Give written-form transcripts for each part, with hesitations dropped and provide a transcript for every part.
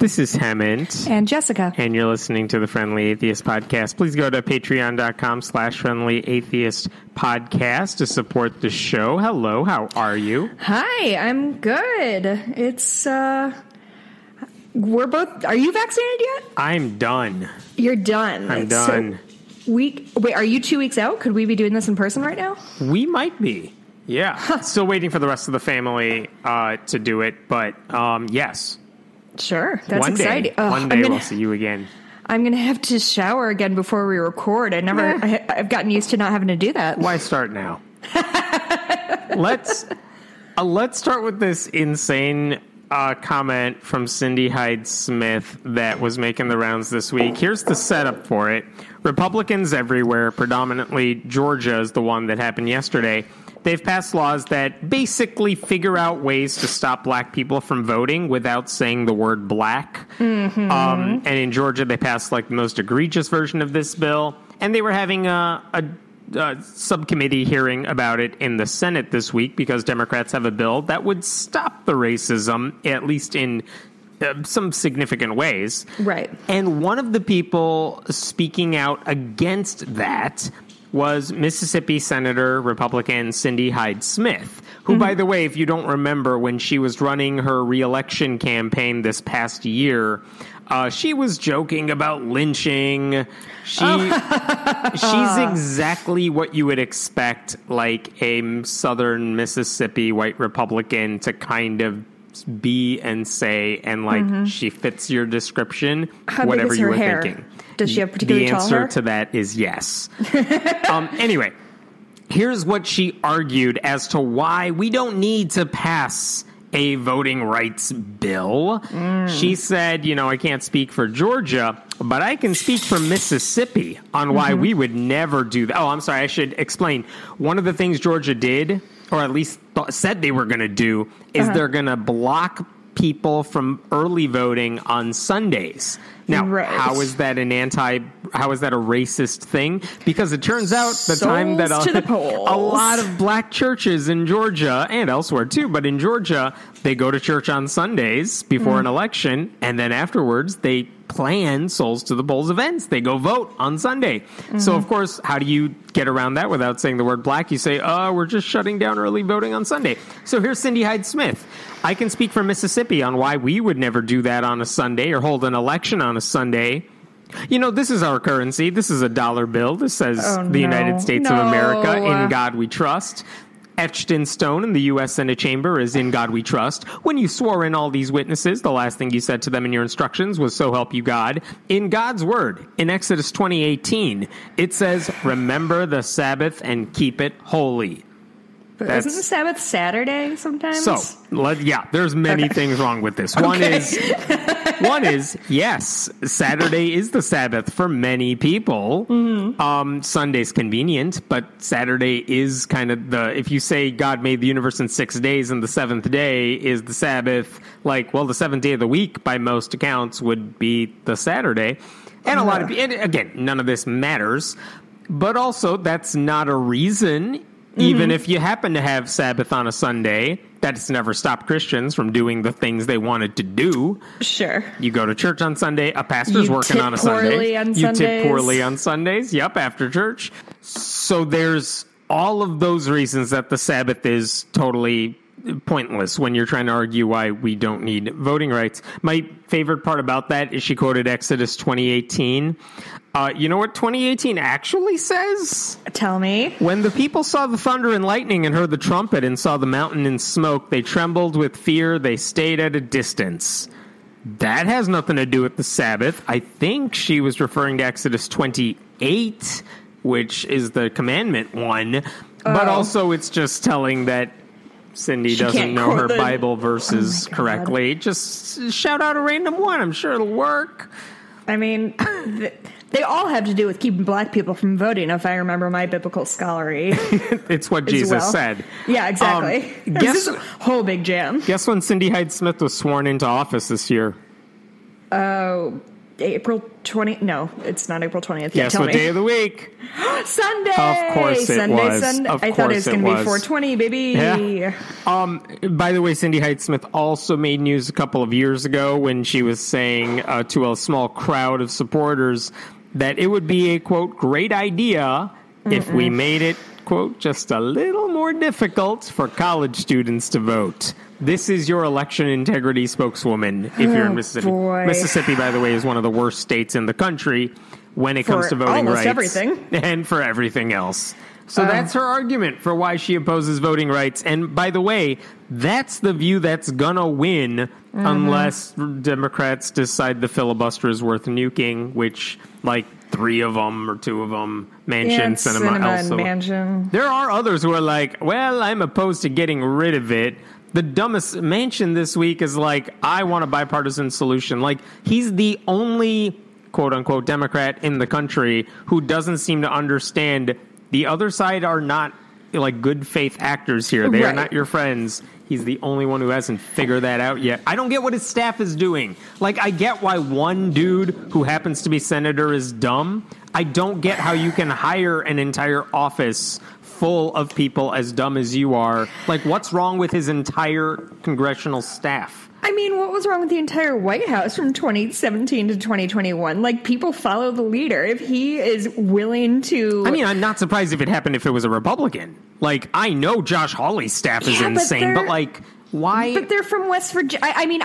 This is Hemant. And Jessica. And you're listening to the Friendly Atheist Podcast. Please go to patreon.com/friendlyatheistpodcast to support the show. Hello, how are you? Hi, I'm good. It's, we're both, are you vaccinated yet? I'm done. You're done. I'm done. So wait, are you 2 weeks out? Could we be doing this in person right now? We might be. Yeah. Still waiting for the rest of the family to do it, but yes. Sure, that's exciting. One day we'll see you again. I'm going to have to shower again before we record. I've gotten used to not having to do that. Why start now? Let's start with this insane comment from Cindy Hyde-Smith that was making the rounds this week. Here's the setup for it. Republicans everywhere, predominantly Georgia is the one that happened yesterday. They've passed laws that basically figure out ways to stop black people from voting without saying the word black. Mm-hmm. And in Georgia, they passed like the most egregious version of this bill. And they were having a subcommittee hearing about it in the Senate this week because Democrats have a bill that would stop the racism, at least in some significant ways. Right. And one of the people speaking out against that was Mississippi Senator Republican Cindy Hyde-Smith, who, by the way, if you don't remember, when she was running her reelection campaign this past year, she was joking about lynching. She's exactly what you would expect, like a Southern Mississippi white Republican to kind of be and say, and like she fits your description, whatever you were thinking. Does she have particularly tall hair? The answer to that is yes. Anyway, here's what she argued as to why we don't need to pass a voting rights bill. She said, I can't speak for Georgia, but I can speak for Mississippi on why we would never do that. Oh, I'm sorry. I should explain. One of the things Georgia did, or at least said they were going to do, is they're going to block people from early voting on Sundays. Now, how is that a racist thing? Because it turns out the time that a lot of black churches in Georgia and elsewhere too, but in Georgia, they go to church on Sundays before an election, and then afterwards they plan Souls to the Polls events. They go vote on Sunday. So, of course, how do you get around that without saying the word black? You say, we're just shutting down early voting on Sunday. So here's Cindy Hyde-Smith. I can speak for Mississippi on why we would never do that on a Sunday or hold an election on a Sunday. This is our currency. This is a dollar bill. This says the United States of America, in God we trust. Etched in stone in the U.S. Senate chamber is in God we trust. When you swore in all these witnesses, the last thing you said to them in your instructions was, so help you God. In God's word, in Exodus 20:18, it says, remember the Sabbath and keep it holy. But isn't the Sabbath Saturday sometimes? So, there's many things wrong with this. One is, yes, Saturday is the Sabbath for many people. Sunday's convenient, but Saturday is kind of if you say God made the universe in 6 days and the seventh day is the Sabbath, the seventh day of the week by most accounts would be the Saturday. And a lot of, and again, none of this matters, but also that's not a reason. Even if you happen to have Sabbath on a Sunday, that's never stopped Christians from doing the things they wanted to do. Sure. You go to church on Sunday. A pastor's working on a Sunday. You tip poorly on Sundays. Yep, after church. So there's all of those reasons that the Sabbath is totally pointless when you're trying to argue why we don't need voting rights. My favorite part about that is she quoted Exodus 20:18. You know what 20:18 actually says? Tell me. When the people saw the thunder and lightning and heard the trumpet and saw the mountain in smoke, they trembled with fear. They stayed at a distance. That has nothing to do with the Sabbath. I think she was referring to Exodus 28, which is the commandment one. But also it's just telling that Cindy doesn't know her Bible verses correctly. Just shout out a random one. I'm sure it'll work. I mean, they all have to do with keeping black people from voting, if I remember my biblical scholarly. It's what Jesus said. Yeah, exactly. This is a whole big jam. Guess when Cindy Hyde-Smith was sworn into office this year? April 20th. No, it's not April 20th. Guess what day of the week? Sunday. Of course it was. Sunday. Of I thought it was course going it to be was. 420, baby. Yeah. By the way, Cindy Hyde-Smith also made news a couple of years ago when she was saying to a small crowd of supporters that it would be a, quote, great idea if we made it, quote, just a little more difficult for college students to vote. This is your election integrity spokeswoman if you're in Mississippi. Boy. Mississippi, by the way, is one of the worst states in the country when it comes to voting almost rights. everything. And for everything else. So that's her argument for why she opposes voting rights. And by the way, that's the view that's gonna win unless Democrats decide the filibuster is worth nuking, which, like, 3 of them or 2 of them, Manchin, Sinema, also. Manchin. There are others who are like, well, I'm opposed to getting rid of it. The dumbest Manchin this week is like, I want a bipartisan solution. Like, he's the only quote-unquote Democrat in the country who doesn't seem to understand the other side are not, like, good faith actors here. They are not your friends. He's the only one who hasn't figured that out yet. I don't get what his staff is doing. Like, I get why one dude who happens to be senator is dumb. I don't get how you can hire an entire office full of people as dumb as you are. Like, what's wrong with his entire congressional staff? I mean, what was wrong with the entire White House from 2017 to 2021? Like, people follow the leader. If he is willing to... I mean, I'm not surprised if it happened if it was a Republican. Like, I know Josh Hawley's staff is insane, but like, why? But they're from West Virginia. I mean,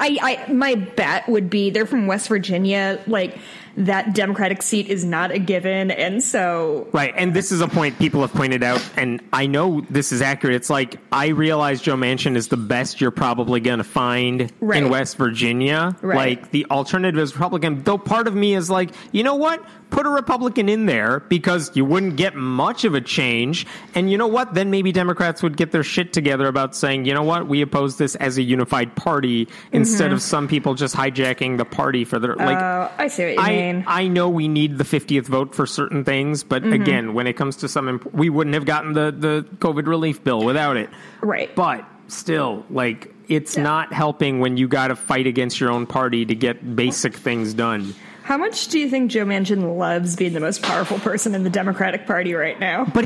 my bet would be they're from West Virginia. Like, that Democratic seat is not a given, and so... Right, and this is a point people have pointed out, and I know this is accurate. It's like, I realize Joe Manchin is the best you're probably going to find in West Virginia. Like, the alternative is Republican, though part of me is like, you know what? Put a Republican in there because you wouldn't get much of a change. And you know what? Then maybe Democrats would get their shit together about saying, you know what? We oppose this as a unified party instead of some people just hijacking the party for their... like. I see what you mean. I know we need the 50th vote for certain things, but again, when it comes to some... we wouldn't have gotten the COVID relief bill without it. Right. But still, like, it's not helping when you got to fight against your own party to get basic things done. How much do you think Joe Manchin loves being the most powerful person in the Democratic Party right now? But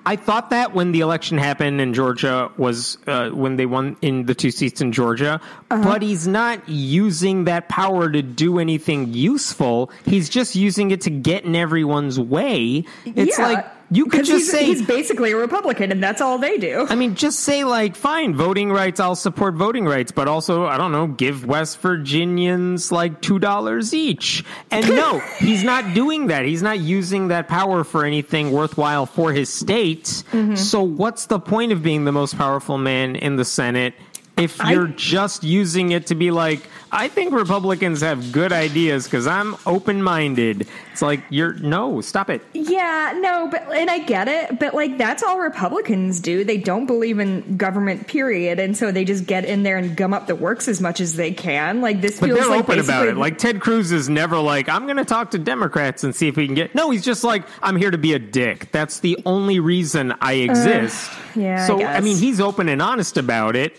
I thought that when the election happened in Georgia was when they won in the 2 seats in Georgia, but he's not using that power to do anything useful. He's just using it to get in everyone's way. It's like, you could just say... He's basically a Republican, and that's all they do. I mean, just say, like, fine, voting rights, I'll support voting rights, but also, I don't know, give West Virginians, like, $2 each. And no, he's not doing that. He's not using that power for anything worthwhile for his state. So what's the point of being the most powerful man in the Senate if you're just using it to be like, I think Republicans have good ideas because I'm open-minded? It's like, no, stop it. Yeah, no, and I get it, but like, that's all Republicans do. They don't believe in government, period, and so they just get in there and gum up the works as much as they can. Like, this feels they're like open about it. Like, Ted Cruz is never like, I'm going to talk to Democrats and see if we can get... No, he's just like, I'm here to be a dick. That's the only reason I exist. So, I mean, he's open and honest about it.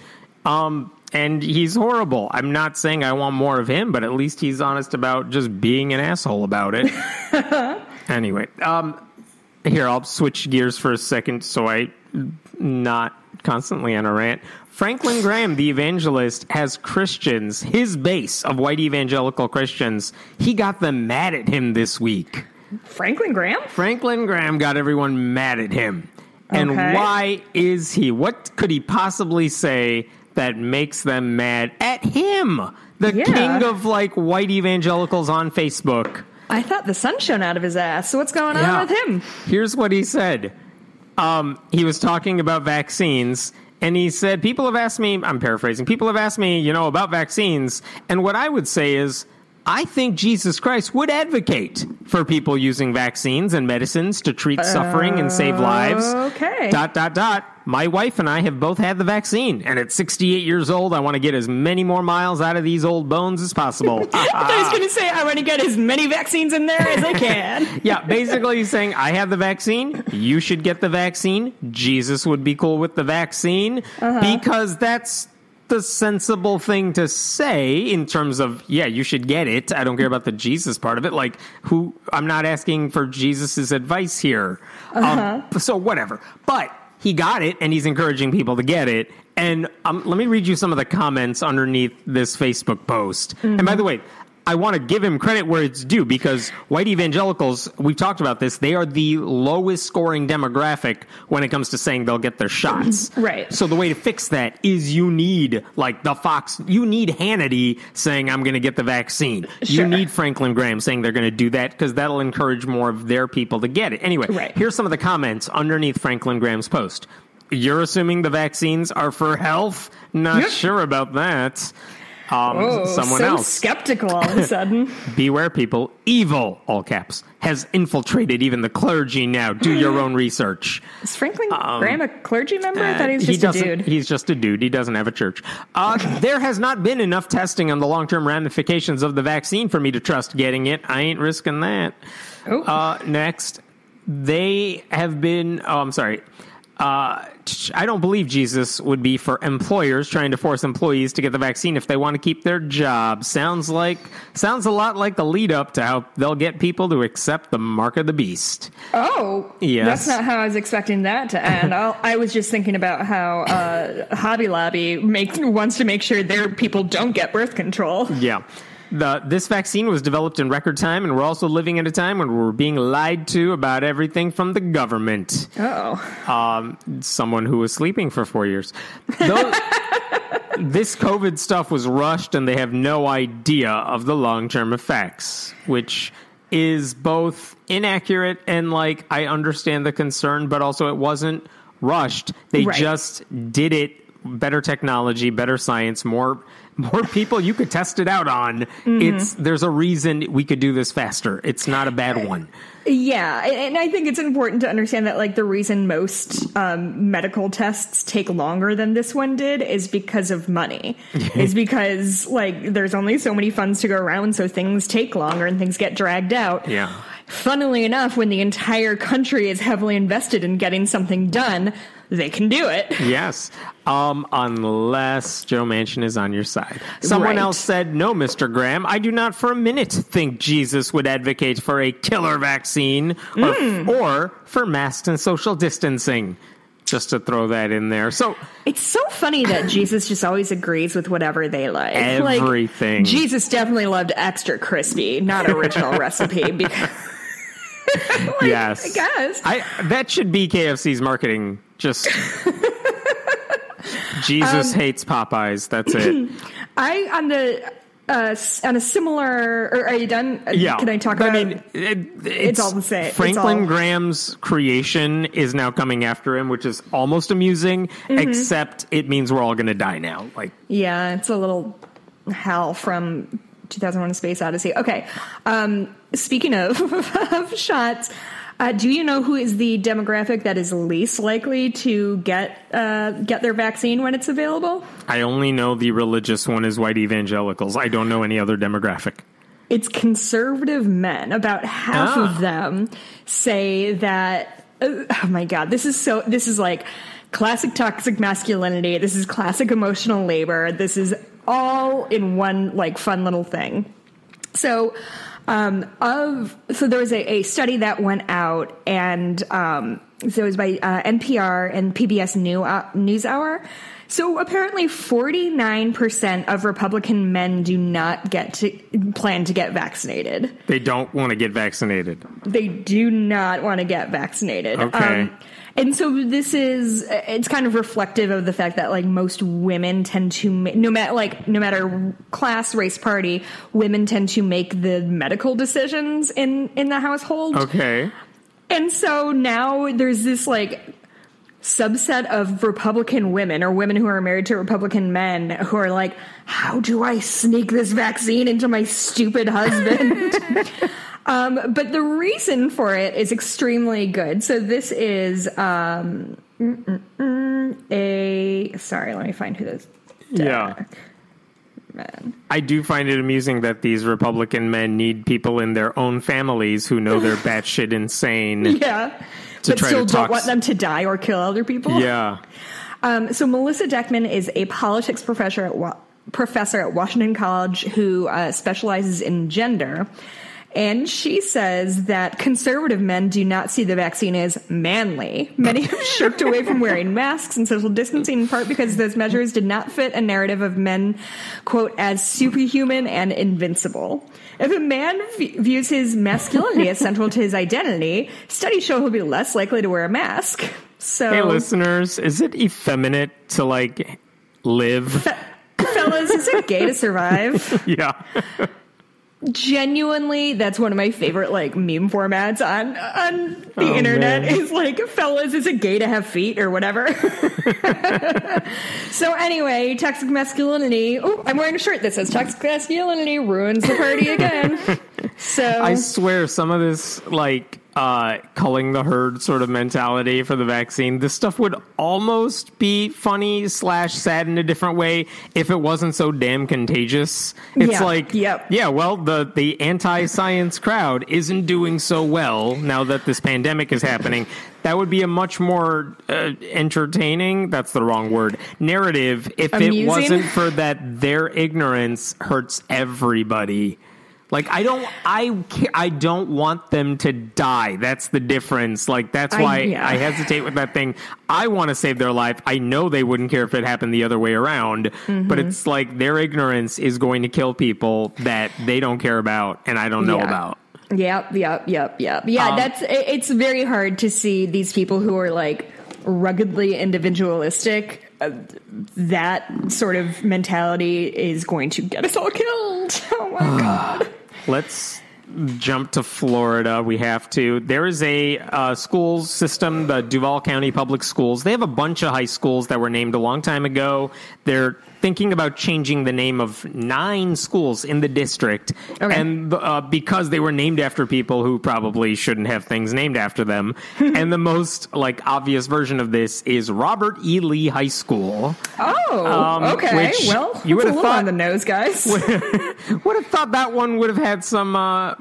And he's horrible. I'm not saying I want more of him, but at least he's honest about just being an asshole about it. Anyway, here, I'll switch gears for a second so I not constantly on a rant. Franklin Graham, the evangelist, has Christians, his base of white evangelical Christians, he got them mad at him this week. Franklin Graham? Franklin Graham got everyone mad at him. And why is he? What could he possibly say that makes them mad at him, the king of, like, white evangelicals on Facebook? I thought the sun shone out of his ass. So what's going on with him? Here's what he said. He was talking about vaccines, and he said, people have asked me, I'm paraphrasing, people have asked me, about vaccines, and what I would say is, I think Jesus Christ would advocate for people using vaccines and medicines to treat suffering and save lives. Okay. ... My wife and I have both had the vaccine, and at 68 years old, I want to get as many more miles out of these old bones as possible. I was going to say, I want to get as many vaccines in there as I can. Yeah, basically he's saying, I have the vaccine, you should get the vaccine, Jesus would be cool with the vaccine, because that's the sensible thing to say in terms of, yeah, you should get it. I don't care about the Jesus part of it. Like, I'm not asking for Jesus's advice here. So whatever. But he got it, and he's encouraging people to get it. And let me read you some of the comments underneath this Facebook post. And by the way, I want to give him credit where it's due, because white evangelicals, we've talked about this, they are the lowest scoring demographic when it comes to saying they'll get their shots. Right. So the way to fix that is you need, like, the Fox, you need Hannity saying, I'm going to get the vaccine. Sure. You need Franklin Graham saying they're going to do that, because that'll encourage more of their people to get it. Anyway, Here's some of the comments underneath Franklin Graham's post. You're assuming the vaccines are for health? Not sure about that. Someone else. Skeptical all of a sudden. Beware, people. Evil, all caps, has infiltrated even the clergy now. Do your own research. Is Franklin Graham a clergy member? I thought he was just a dude. He's just a dude. He doesn't have a church. There has not been enough testing on the long-term ramifications of the vaccine for me to trust getting it. I ain't risking that. Next, they have been... I'm sorry. I don't believe Jesus would be for employers trying to force employees to get the vaccine if they want to keep their job. Sounds a lot like the lead up to how they'll get people to accept the mark of the beast. Oh, yes. That's not how I was expecting that to end. I was just thinking about how Hobby Lobby wants to make sure their people don't get birth control. Yeah. This vaccine was developed in record time, and we're also living at a time when we're being lied to about everything from the government. Someone who was sleeping for 4 years. This COVID stuff was rushed, and they have no idea of the long-term effects, which is both inaccurate and, like, I understand the concern, but also it wasn't rushed. They just did it. Better technology, better science, more people you could test it out on. There's a reason we could do this faster. It's not a bad one. Yeah, and I think it's important to understand that, like, the reason most medical tests take longer than this one did is because of money. Is because, like, there's only so many funds to go around, so things take longer and things get dragged out. Yeah. Funnily enough, when the entire country is heavily invested in getting something done, they can do it. Yes. Unless Joe Manchin is on your side. Someone else said, no, Mr. Graham, I do not for a minute think Jesus would advocate for a killer vaccine or for masks and social distancing. Just to throw that in there. So it's so funny that Jesus just always agrees with whatever they like. Everything. Like, Jesus definitely loved extra crispy, not original recipe. Because, yes. I guess. That should be KFC's marketing. Just Jesus hates Popeyes. That's it. On a similar, or are you done? Yeah. Can I talk about? I mean, it's all the same. Franklin Graham's creation is now coming after him, which is almost amusing, except it means we're all going to die now. Like, yeah, it's a little Hal from 2001: A Space Odyssey. Okay. Speaking of shots, do you know who is the demographic that is least likely to get their vaccine when it's available? I only know the religious one is white evangelicals. I don't know any other demographic. It's conservative men. About half of them say that, oh my God, this is like classic toxic masculinity. This is classic emotional labor. This is all in one, like, fun little thing. So there was a study that went out, and so it was by NPR and PBS NewsHour. So apparently 49% of Republican men do not plan to get vaccinated. They don't want to get vaccinated. They do not want to get vaccinated. Okay. And so it's kind of reflective of the fact that, like, most women tend to, no matter class, race, party, women tend to make the medical decisions in the household. Okay. And so now there's this, like, subset of Republican women, or women who are married to Republican men, who are like, how do I sneak this vaccine into my stupid husband? But the reason for it is extremely good. So this is sorry, let me find who this. Yeah. Man. I do find it amusing that these Republican men need people in their own families who know they're batshit insane. Yeah. But still don't want them to die or kill other people. Yeah. So Melissa Deckman is a politics professor at Washington College who specializes in gender. And she says that conservative men do not see the vaccine as manly. Many have shirked away from wearing masks and social distancing, in part because those measures did not fit a narrative of men, quote, as superhuman and invincible. If a man views his masculinity as central to his identity, studies show he'll be less likely to wear a mask. So, hey, listeners, is it effeminate to, like, live? Fellas, is it gay to survive? Yeah. Genuinely, that's one of my favorite, like, meme formats on the internet, man. Is like, fellas, is it gay to have feet or whatever? So anyway, toxic masculinity. Oh, I'm wearing a shirt that says toxic masculinity ruins the party again. So I swear some of this, like, culling the herd sort of mentality for the vaccine, this stuff would almost be funny / sad in a different way if it wasn't so damn contagious. It's well, the anti-science crowd isn't doing so well now that this pandemic is happening. That would be a much more entertaining, that's the wrong word, narrative if amusing. It wasn't for that their ignorance hurts everybody. Like, I don't want them to die. That's the difference. Like, that's why I hesitate with that thing. I want to save their life. I know they wouldn't care if it happened the other way around, but it's like their ignorance is going to kill people that they don't care about and I don't know about. Yep. Yeah, it's very hard to see these people who are, like, ruggedly individualistic. That sort of mentality is going to get us all killed. Oh my God. Let's jump to Florida. We have to. There is a school system, the Duval County Public Schools. They have a bunch of high schools that were named a long time ago. They're thinking about changing the name of 9 schools in the district. Okay. And because they were named after people who probably shouldn't have things named after them. And the most, like, obvious version of this is Robert E. Lee High School. Oh, okay. Well, you would have thought on the nose, guys. Would have thought that one would have had some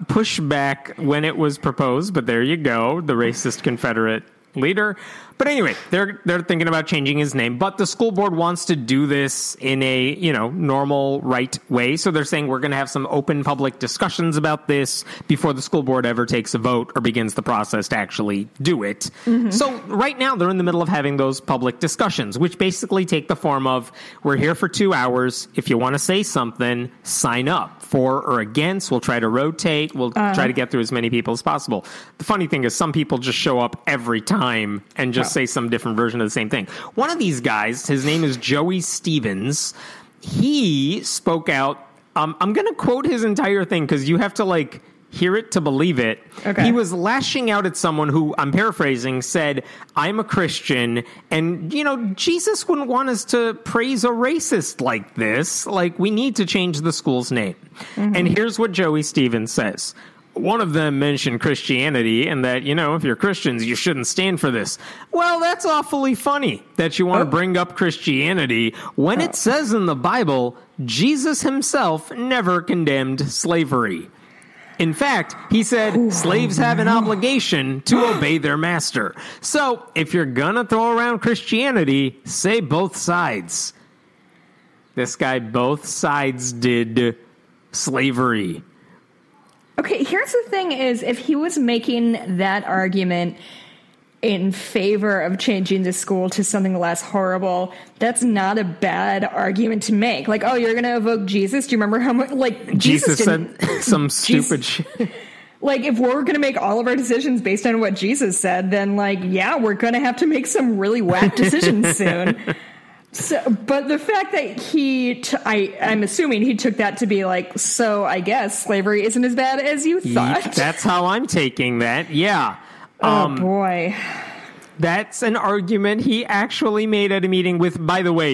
pushback when it was proposed, but there you go, the racist Confederate leader. But anyway, they're thinking about changing his name, but the school board wants to do this in a, normal, right way. So they're saying we're going to have some open public discussions about this before the school board ever takes a vote or begins the process to actually do it. Mm-hmm. So right now they're in the middle of having those public discussions, which basically take the form of, we're here for 2 hours. If you want to say something, sign up. For or against, we'll try to rotate. We'll try to get through as many people as possible. The funny thing is some people just show up every time and just say some different version of the same thing. One of these guys, his name is Joey Stevens. He spoke out. I'm going to quote his entire thing because you have to, like, hear it to believe it. Okay. He was lashing out at someone who, I'm paraphrasing, said, I'm a Christian, and, Jesus wouldn't want us to praise a racist like this. Like, we need to change the school's name. Mm-hmm. And here's what Joey Stevens says. One of them mentioned Christianity and that, if you're Christians, you shouldn't stand for this. Well, that's awfully funny that you want to bring up Christianity when it says in the Bible, Jesus himself never condemned slavery. In fact, he said slaves have an obligation to obey their master. So if you're going to throw around Christianity, say both sides. This guy, both sides did slavery. Okay, here's the thing is, if he was making that argument in favor of changing the school to something less horrible, that's not a bad argument to make. Like, oh, you're going to evoke Jesus? Do you remember how much, like, Jesus said some stupid shit. Like, if we're going to make all of our decisions based on what Jesus said, then, like, yeah, we're going to have to make some really whack decisions soon. So, but the fact that I'm assuming he took that to be like, so I guess slavery isn't as bad as you thought. That's how I'm taking that. Yeah. Oh boy. That's an argument he actually made at a meeting with, by the way,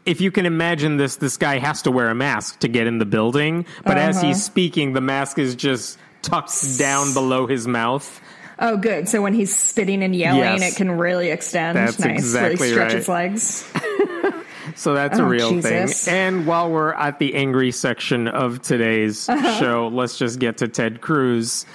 if you can imagine this guy has to wear a mask to get in the building, but as he's speaking, the mask is just tucked down below his mouth. Oh, good. So when he's spitting and yelling, it can really extend. That's nice. Exactly really stretch right. Its legs. So that's a real thing. And while we're at the angry section of today's show, let's just get to Ted Cruz.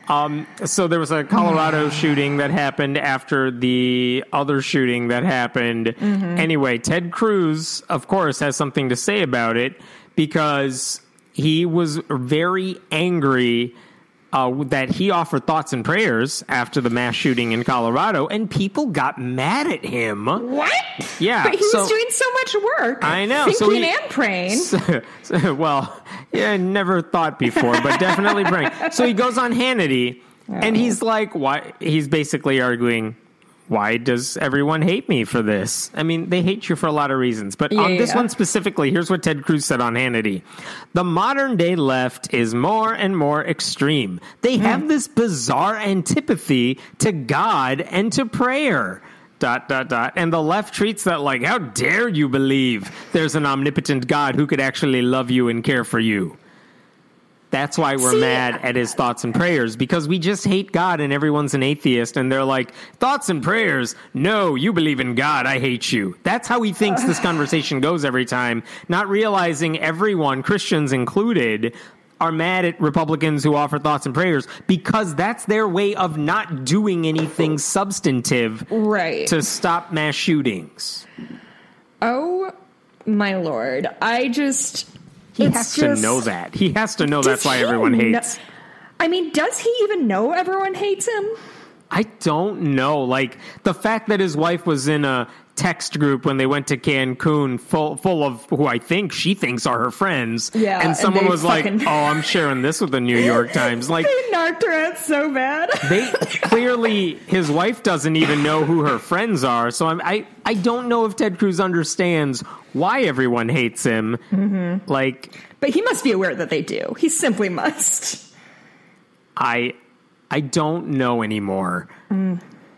So there was a Colorado shooting that happened after the other shooting that happened. Anyway, Ted Cruz, of course, has something to say about it because he was very angry that he offered thoughts and prayers after the mass shooting in Colorado, and people got mad at him. What? Yeah. But he was doing so much work. I know. Thinking and praying. Well, yeah, never thought before, but definitely praying. So he goes on Hannity, and he's like, why? He's basically arguing, why does everyone hate me for this? I mean, they hate you for a lot of reasons. But on this one specifically, here's what Ted Cruz said on Hannity. The modern day left is more and more extreme. They have this bizarre antipathy to God and to prayer. ... And the left treats that like, how dare you believe there's an omnipotent God who could actually love you and care for you? That's why we're mad at his thoughts and prayers, because we just hate God and everyone's an atheist. And they're like, thoughts and prayers? No, you believe in God. I hate you. That's how he thinks this conversation goes every time, not realizing everyone, Christians included, are mad at Republicans who offer thoughts and prayers because that's their way of not doing anything substantive to stop mass shootings. Oh, my Lord. He has to know that. He has to know that's why everyone hates. I mean, does he even know everyone hates him? I don't know. Like, the fact that his wife was in a text group when they went to Cancun full of who I think she thinks are her friends. Yeah, and someone was like, oh, I'm sharing this with the New York Times. Like, they narked her out so bad. They clearly, his wife doesn't even know who her friends are. So I don't know if Ted Cruz understands why everyone hates him. But he must be aware that they do. He simply must. I don't know anymore.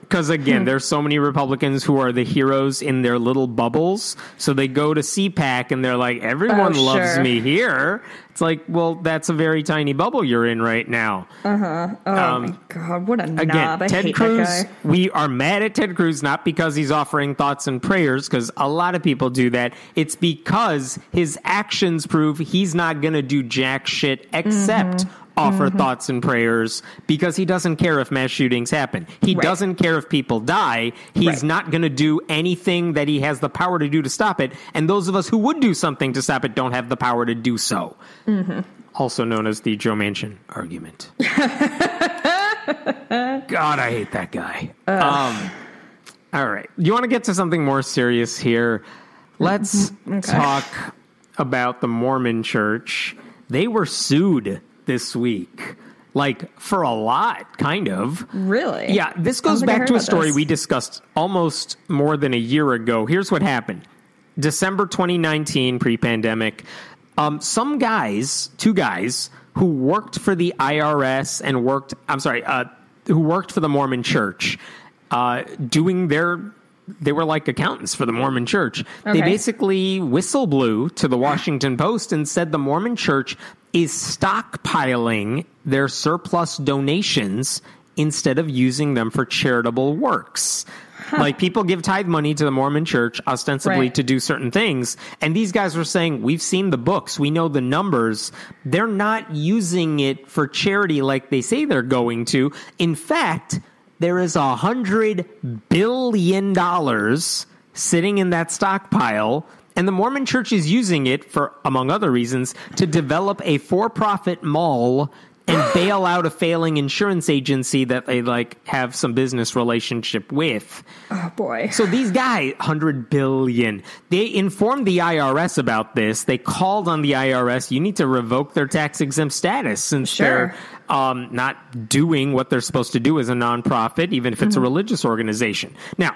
Because, again, there's so many Republicans who are the heroes in their little bubbles. So they go to CPAC and they're like, everyone loves me here. It's like, well, that's a very tiny bubble you're in right now. Oh, my God. What a knob. Again, I Ted hate Cruz, that guy. we are mad at Ted Cruz, not because he's offering thoughts and prayers, because a lot of people do that. It's because his actions prove he's not going to do jack shit except offer thoughts and prayers, because he doesn't care if mass shootings happen. He doesn't care if people die. He's not going to do anything that he has the power to do to stop it. And those of us who would do something to stop it don't have the power to do so. Also known as the Joe Manchin argument. God, I hate that guy. All right. You want to get to something more serious here? Let's talk about the Mormon Church. They were sued this week, like, for a lot, kind of. Really? Yeah, this goes back to a story we discussed almost more than a year ago. Here's what happened. December 2019, pre-pandemic, two guys who worked for the IRS and who worked for the Mormon Church, they were like accountants for the Mormon Church. They basically whistle blew to the Washington Post and said the Mormon Church is stockpiling their surplus donations instead of using them for charitable works. Like, people give tithe money to the Mormon Church ostensibly to do certain things. And these guys were saying, we've seen the books. We know the numbers. They're not using it for charity like they say they're going to. In fact, there is $100 billion sitting in that stockpile, and the Mormon Church is using it for, among other reasons, to develop a for-profit mall and bail out a failing insurance agency that they have some business relationship with. Oh boy. So these guys, $100 billion, they informed the IRS about this. They called on the IRS. You need to revoke their tax exempt status since they're not doing what they're supposed to do as a nonprofit, even if it's a religious organization. Now,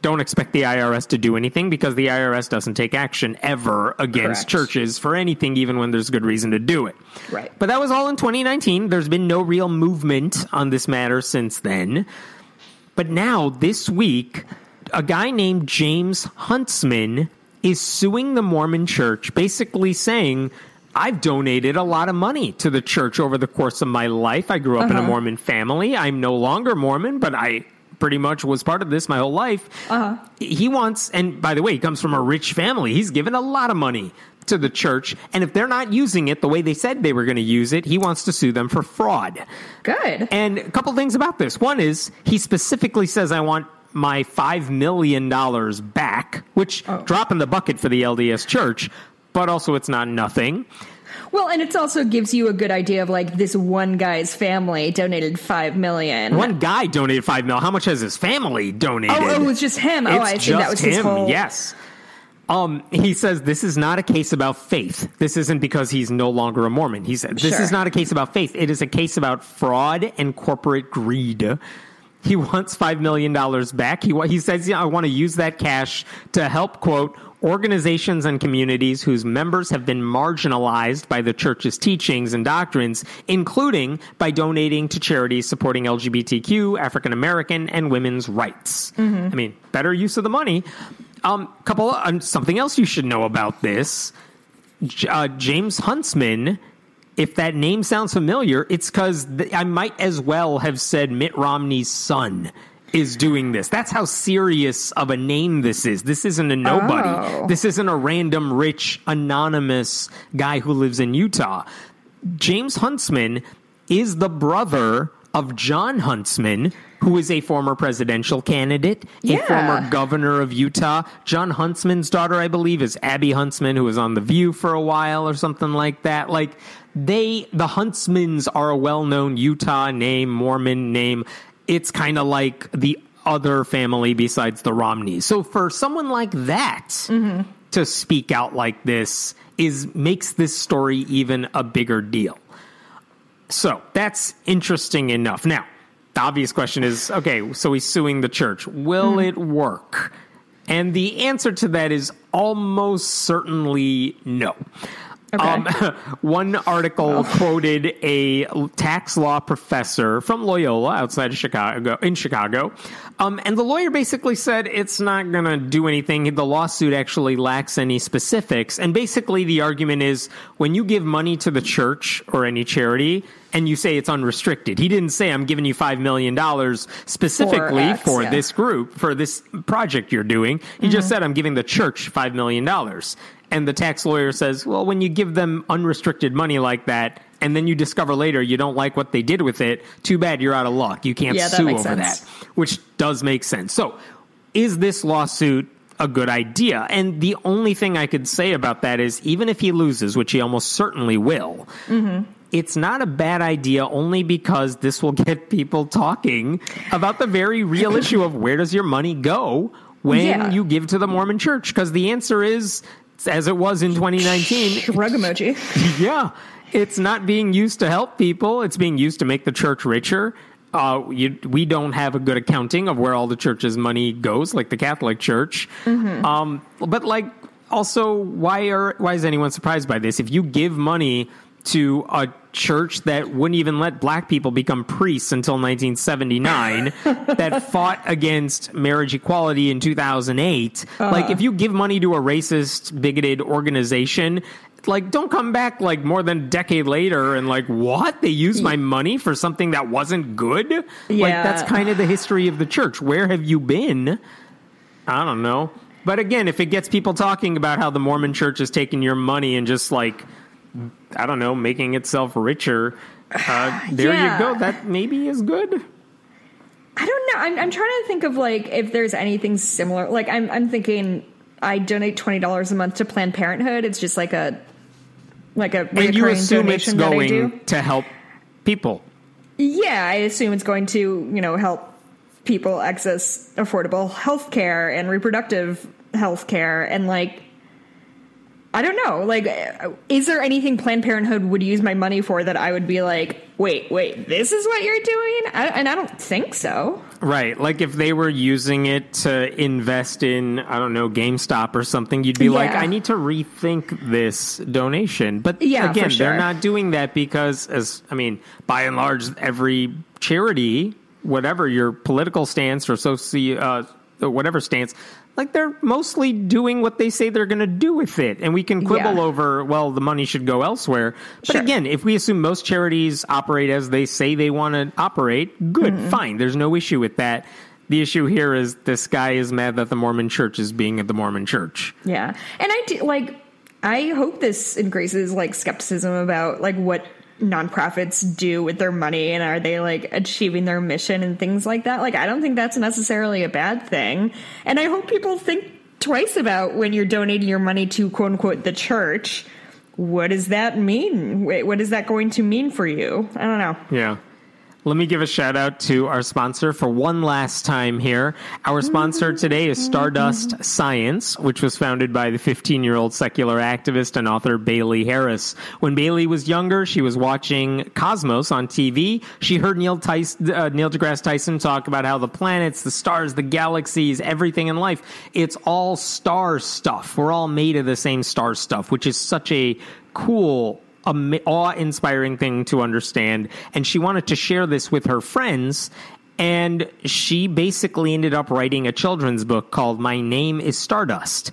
don't expect the IRS to do anything, because the IRS doesn't take action ever against churches for anything, even when there's good reason to do it. Right. But that was all in 2019. There's been no real movement on this matter since then. But now, this week, a guy named James Huntsman is suing the Mormon Church, basically saying, I've donated a lot of money to the church over the course of my life. I grew up in a Mormon family. I'm no longer Mormon, but I pretty much was part of this my whole life. He wants, and by the way, he comes from a rich family. He's given a lot of money to the church, and if they're not using it the way they said they were going to use it, he wants to sue them for fraud. Good. And a couple things about this. One is he specifically says, I want my $5 million back, which drop in the bucket for the LDS Church, but also it's not nothing. Well, and it also gives you a good idea of, like, this one guy's family donated $5 million. One guy donated $5 million. How much has his family donated? Oh, it was just him. I see. That was his whole... Yes. He says this is not a case about faith. This isn't because he's no longer a Mormon. He said this is not a case about faith. It is a case about fraud and corporate greed. He wants $5 million back. He says, I want to use that cash to help, quote, organizations and communities whose members have been marginalized by the church's teachings and doctrines, including by donating to charities supporting LGBTQ, African American, and women's rights. I mean, better use of the money. Something else you should know about this. James Huntsman, if that name sounds familiar, it's because I might as well have said Mitt Romney's son is doing this. That's how serious of a name this is. This isn't a nobody. This isn't a random, rich, anonymous guy who lives in Utah. James Huntsman is the brother of John Huntsman, who is a former presidential candidate, a former governor of Utah. John Huntsman's daughter, I believe, is Abby Huntsman, who was on The View for a while or something like that. Like, the Huntsmans are a well-known Utah name, Mormon name. It's kind of like the other family besides the Romneys. So for someone like that to speak out like this makes this story even a bigger deal. So that's interesting enough. Now, the obvious question is, okay, so he's suing the church. Will it work? And the answer to that is almost certainly no. Okay. One article quoted a tax law professor from Loyola outside of Chicago, and the lawyer basically said it's not going to do anything. The lawsuit actually lacks any specifics. And basically the argument is when you give money to the church or any charity and you say it's unrestricted, he didn't say I'm giving you $5 million specifically for this group, for this project you're doing. He just said I'm giving the church $5 million. And the tax lawyer says, well, when you give them unrestricted money like that, and then you discover later you don't like what they did with it, too bad, you're out of luck. You can't sue over that, which does make sense. So is this lawsuit a good idea? And the only thing I could say about that is even if he loses, which he almost certainly will, it's not a bad idea only because this will get people talking about the very real issue of where does your money go when you give to the Mormon Church? Because the answer is, as it was in 2019. Shrug emoji. Yeah. It's not being used to help people. It's being used to make the church richer. We don't have a good accounting of where all the church's money goes, like the Catholic Church. But like, also, why is anyone surprised by this? If you give money to a church that wouldn't even let black people become priests until 1979, that fought against marriage equality in 2008. Like, if you give money to a racist, bigoted organization, like, don't come back like more than a decade later and like, what? They used my money for something that wasn't good? Like, that's kind of the history of the church. Where have you been? I don't know. But again, if it gets people talking about how the Mormon Church is taking your money and just like, I don't know, making itself richer, there you go. That maybe is good. I don't know. I'm trying to think of like if there's anything similar. Like I'm thinking I donate $20 a month to Planned Parenthood. It's just like a recurring and you assume donation it's going that I do to help people. Yeah, I assume it's going to, help people access affordable health care and reproductive health care. And like, I don't know, like, is there anything Planned Parenthood would use my money for that I would be like, wait, this is what you're doing? And I don't think so. Right. Like if they were using it to invest in, I don't know, GameStop or something, you'd be like, I need to rethink this donation. But again, they're not doing that because, by and large, every charity, whatever your political stance or whatever stance, like they're mostly doing what they say they're going to do with it. And we can quibble over, well, the money should go elsewhere. But again, if we assume most charities operate as they say they want to operate, good, fine. There's no issue with that. The issue here is this guy is mad that the Mormon Church is being at the Mormon Church. Yeah. And I do, like, I hope this increases like skepticism about like what nonprofits do with their money and are they like achieving their mission and things like that. Like, I don't think that's necessarily a bad thing. And I hope people think twice about when you're donating your money to quote unquote the church. What does that mean? What is that going to mean for you? I don't know. Yeah. Let me give a shout out to our sponsor for one last time here. Our sponsor today is Stardust Science, which was founded by the 15-year-old secular activist and author Bailey Harris. When Bailey was younger, she was watching Cosmos on TV. She heard Neil deGrasse Tyson talk about how the planets, the stars, the galaxies, everything in life, it's all star stuff. We're all made of the same star stuff, which is such a cool, awe-inspiring thing to understand, and she wanted to share this with her friends, and she basically ended up writing a children's book called My Name is Stardust.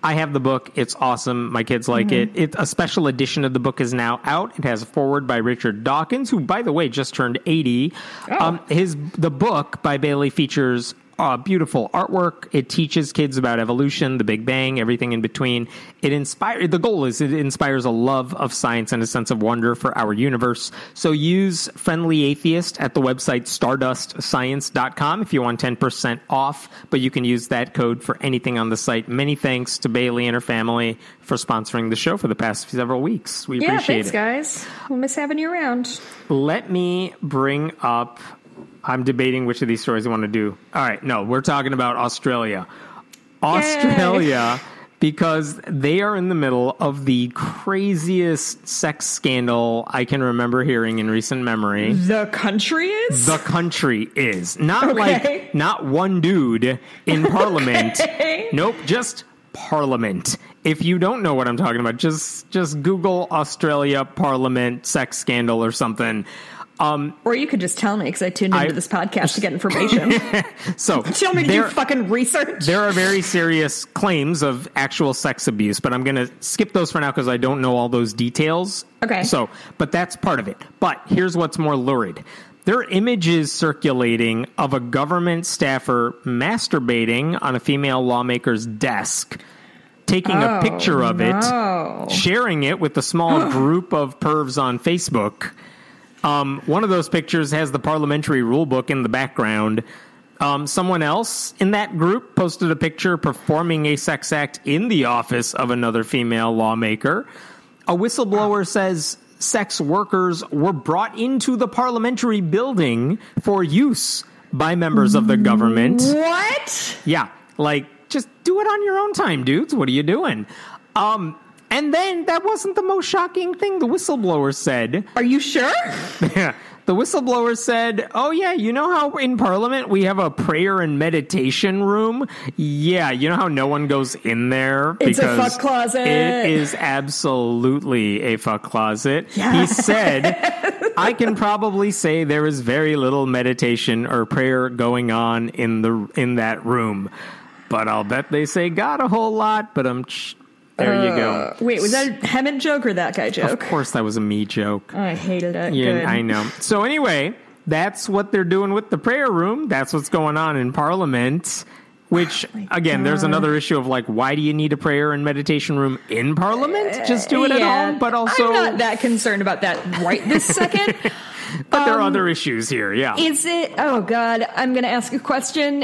I have the book. It's awesome. My kids like it. A special edition of the book is now out. It has a foreword by Richard Dawkins, who, by the way, just turned 80. The book by Bailey features beautiful artwork. It teaches kids about evolution, the Big Bang, everything in between. The goal is it inspires a love of science and a sense of wonder for our universe. So use Friendly Atheist at the website stardustscience.com if you want 10% off, but you can use that code for anything on the site. Many thanks to Bailey and her family for sponsoring the show for the past several weeks. We appreciate it. Yeah, thanks, guys. We'll miss having you around. Let me bring up... I'm debating which of these stories I want to do. All right, no, we're talking about Australia. Australia, because they are in the middle of the craziest sex scandal I can remember hearing in recent memory. The country is? The country is. Not one dude in Parliament. Nope, just Parliament. If you don't know what I'm talking about, just Google Australia Parliament sex scandal or something. Or you could just tell me, because I tuned into this podcast to get information. So tell me to do fucking research. There are very serious claims of actual sex abuse, but I'm going to skip those for now because I don't know all those details. Okay. But that's part of it. But here's what's more lurid. There are images circulating of a government staffer masturbating on a female lawmaker's desk, taking a picture of it, sharing it with a small group of pervs on Facebook. One of those pictures has the parliamentary rule book in the background. Someone else in that group posted a picture performing a sex act in the office of another female lawmaker. A whistleblower says sex workers were brought into the parliamentary building for use by members of the government. What? Yeah, just do it on your own time, dudes. What are you doing? And then that wasn't the most shocking thing the whistleblower said. Are you sure? Yeah. The whistleblower said, oh, yeah, you know how in Parliament we have a prayer and meditation room? Yeah, you know how no one goes in there? It's a fuck closet. It is absolutely a fuck closet. Yeah. He said, I can probably say there is very little meditation or prayer going on in that room. But I'll bet they say God a whole lot, but there you go. Wait, was that a Hemmant joke or that guy joke? Of course that was a me joke. I hated it. Yeah, Good. I know. So anyway, that's what they're doing with the prayer room. That's what's going on in Parliament. Which, again, there's another issue of why do you need a prayer and meditation room in Parliament? Just do it at home. But also, I'm not that concerned about that right this second. But there are other issues here, yeah. Is it... Oh, God. I'm going to ask a question.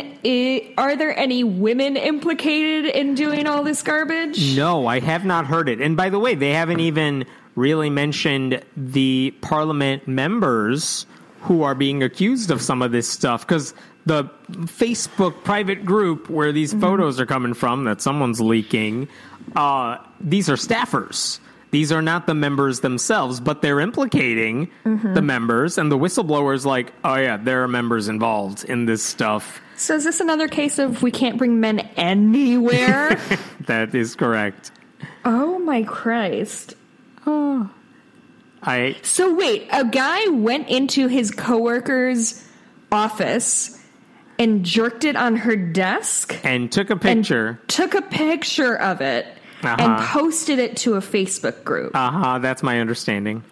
Are there any women implicated in doing all this garbage? No, I have not heard it. And by the way, they haven't even really mentioned the Parliament members who are being accused of some of this stuff. Because the Facebook private group where these photos are coming from that someone's leaking, these are staffers. These are not the members themselves, but they're implicating the members. And the whistleblower's like, oh, yeah, there are members involved in this stuff. So is this another case of we can't bring men anywhere? That is correct. Oh, my Christ. So wait, a guy went into his coworker's office and jerked it on her desk? And took a picture. Of it. And posted it to a Facebook group. That's my understanding.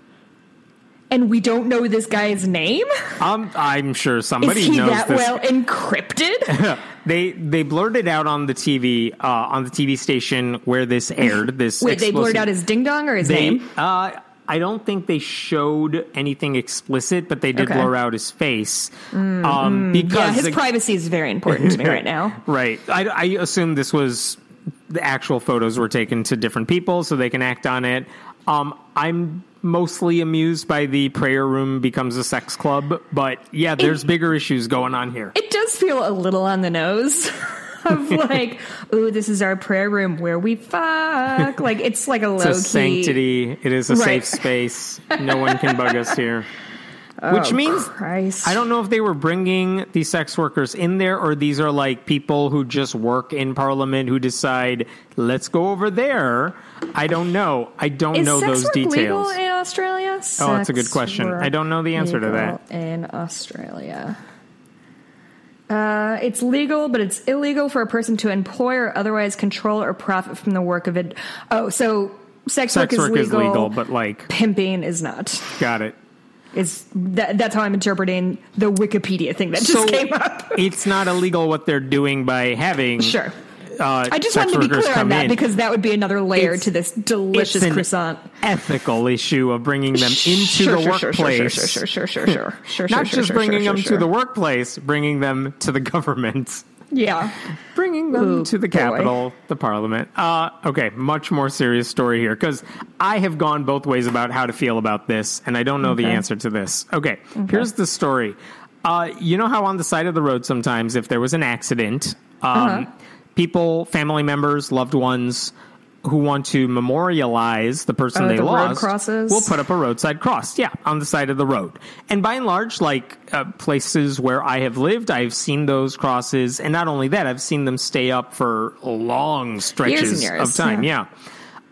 And we don't know this guy's name? I'm sure somebody knows this. Is he that well encrypted? They blurted out on the TV station where this aired. They blurred out his ding dong or his name? I don't think they showed anything explicit, but they did blur out his face. Because his privacy is very important to me right now. Right. I assume this was the actual photos were taken to different people so they can act on it. I'm mostly amused by the prayer room becomes a sex club, but yeah, there's bigger issues going on here. It does feel a little on the nose of like, ooh, this is our prayer room where we fuck. Like, it's like a low key. It's a sanctity. It is a safe space. No one can bug us here. Which means, Christ. I don't know if they were bringing these sex workers in there or these are like people who just work in Parliament who decide, let's go over there. I don't know. I don't know those details. Is sex work legal in Australia? Oh, that's a good question. I don't know the answer to that. In Australia. It's legal, but it's illegal for a person to employ or otherwise control or profit from the work of it. Oh, so sex work is legal, but like pimping is not. Got it. That's how I'm interpreting the Wikipedia thing that just came up. It's not illegal what they're doing by having. Sure. I just wanted to be clear on that because that would be another layer to this delicious croissant. Ethical issue of bringing them into the workplace. Sure. Not just bringing them to the workplace, bringing them to the government. Yeah. Bringing them to the Capitol, the Parliament. Okay, much more serious story here, because I have gone both ways about how to feel about this, and I don't know the answer to this. Okay, here's the story. You know how on the side of the road sometimes, if there was an accident, people, family members, loved ones who want to memorialize the person they lost will put up a roadside cross, on the side of the road. And by and large, like places where I have lived, I've seen those crosses. And not only that, I've seen them stay up for long stretches of time. Yeah.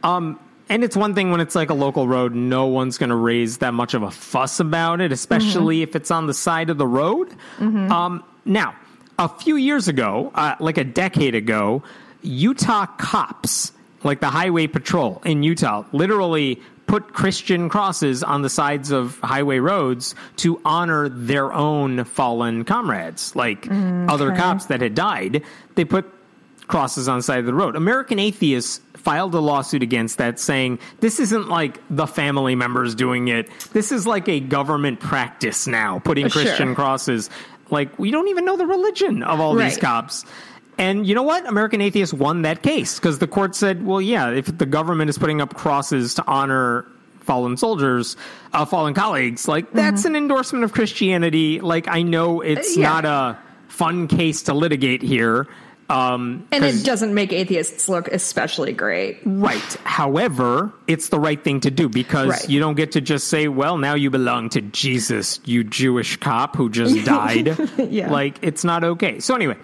And it's one thing when it's like a local road, no one's going to raise that much of a fuss about it, especially if it's on the side of the road. Now, a few years ago, like a decade ago, Utah cops, like the highway patrol in Utah, literally put Christian crosses on the sides of highway roads to honor their own fallen comrades, like other cops that had died. They put crosses on the side of the road. American Atheists filed a lawsuit against that, saying this isn't like the family members doing it. This is like a government practice now, putting Christian crosses. Like, we don't even know the religion of all these cops. And you know what? American Atheists won that case because the court said, well, yeah, if the government is putting up crosses to honor fallen soldiers, fallen colleagues, like that's an endorsement of Christianity. Like, I know it's not a fun case to litigate here. And it doesn't make atheists look especially great. Right. However, it's the right thing to do because you don't get to just say, well, now you belong to Jesus, you Jewish cop who just died. Like, it's not okay. So anyway,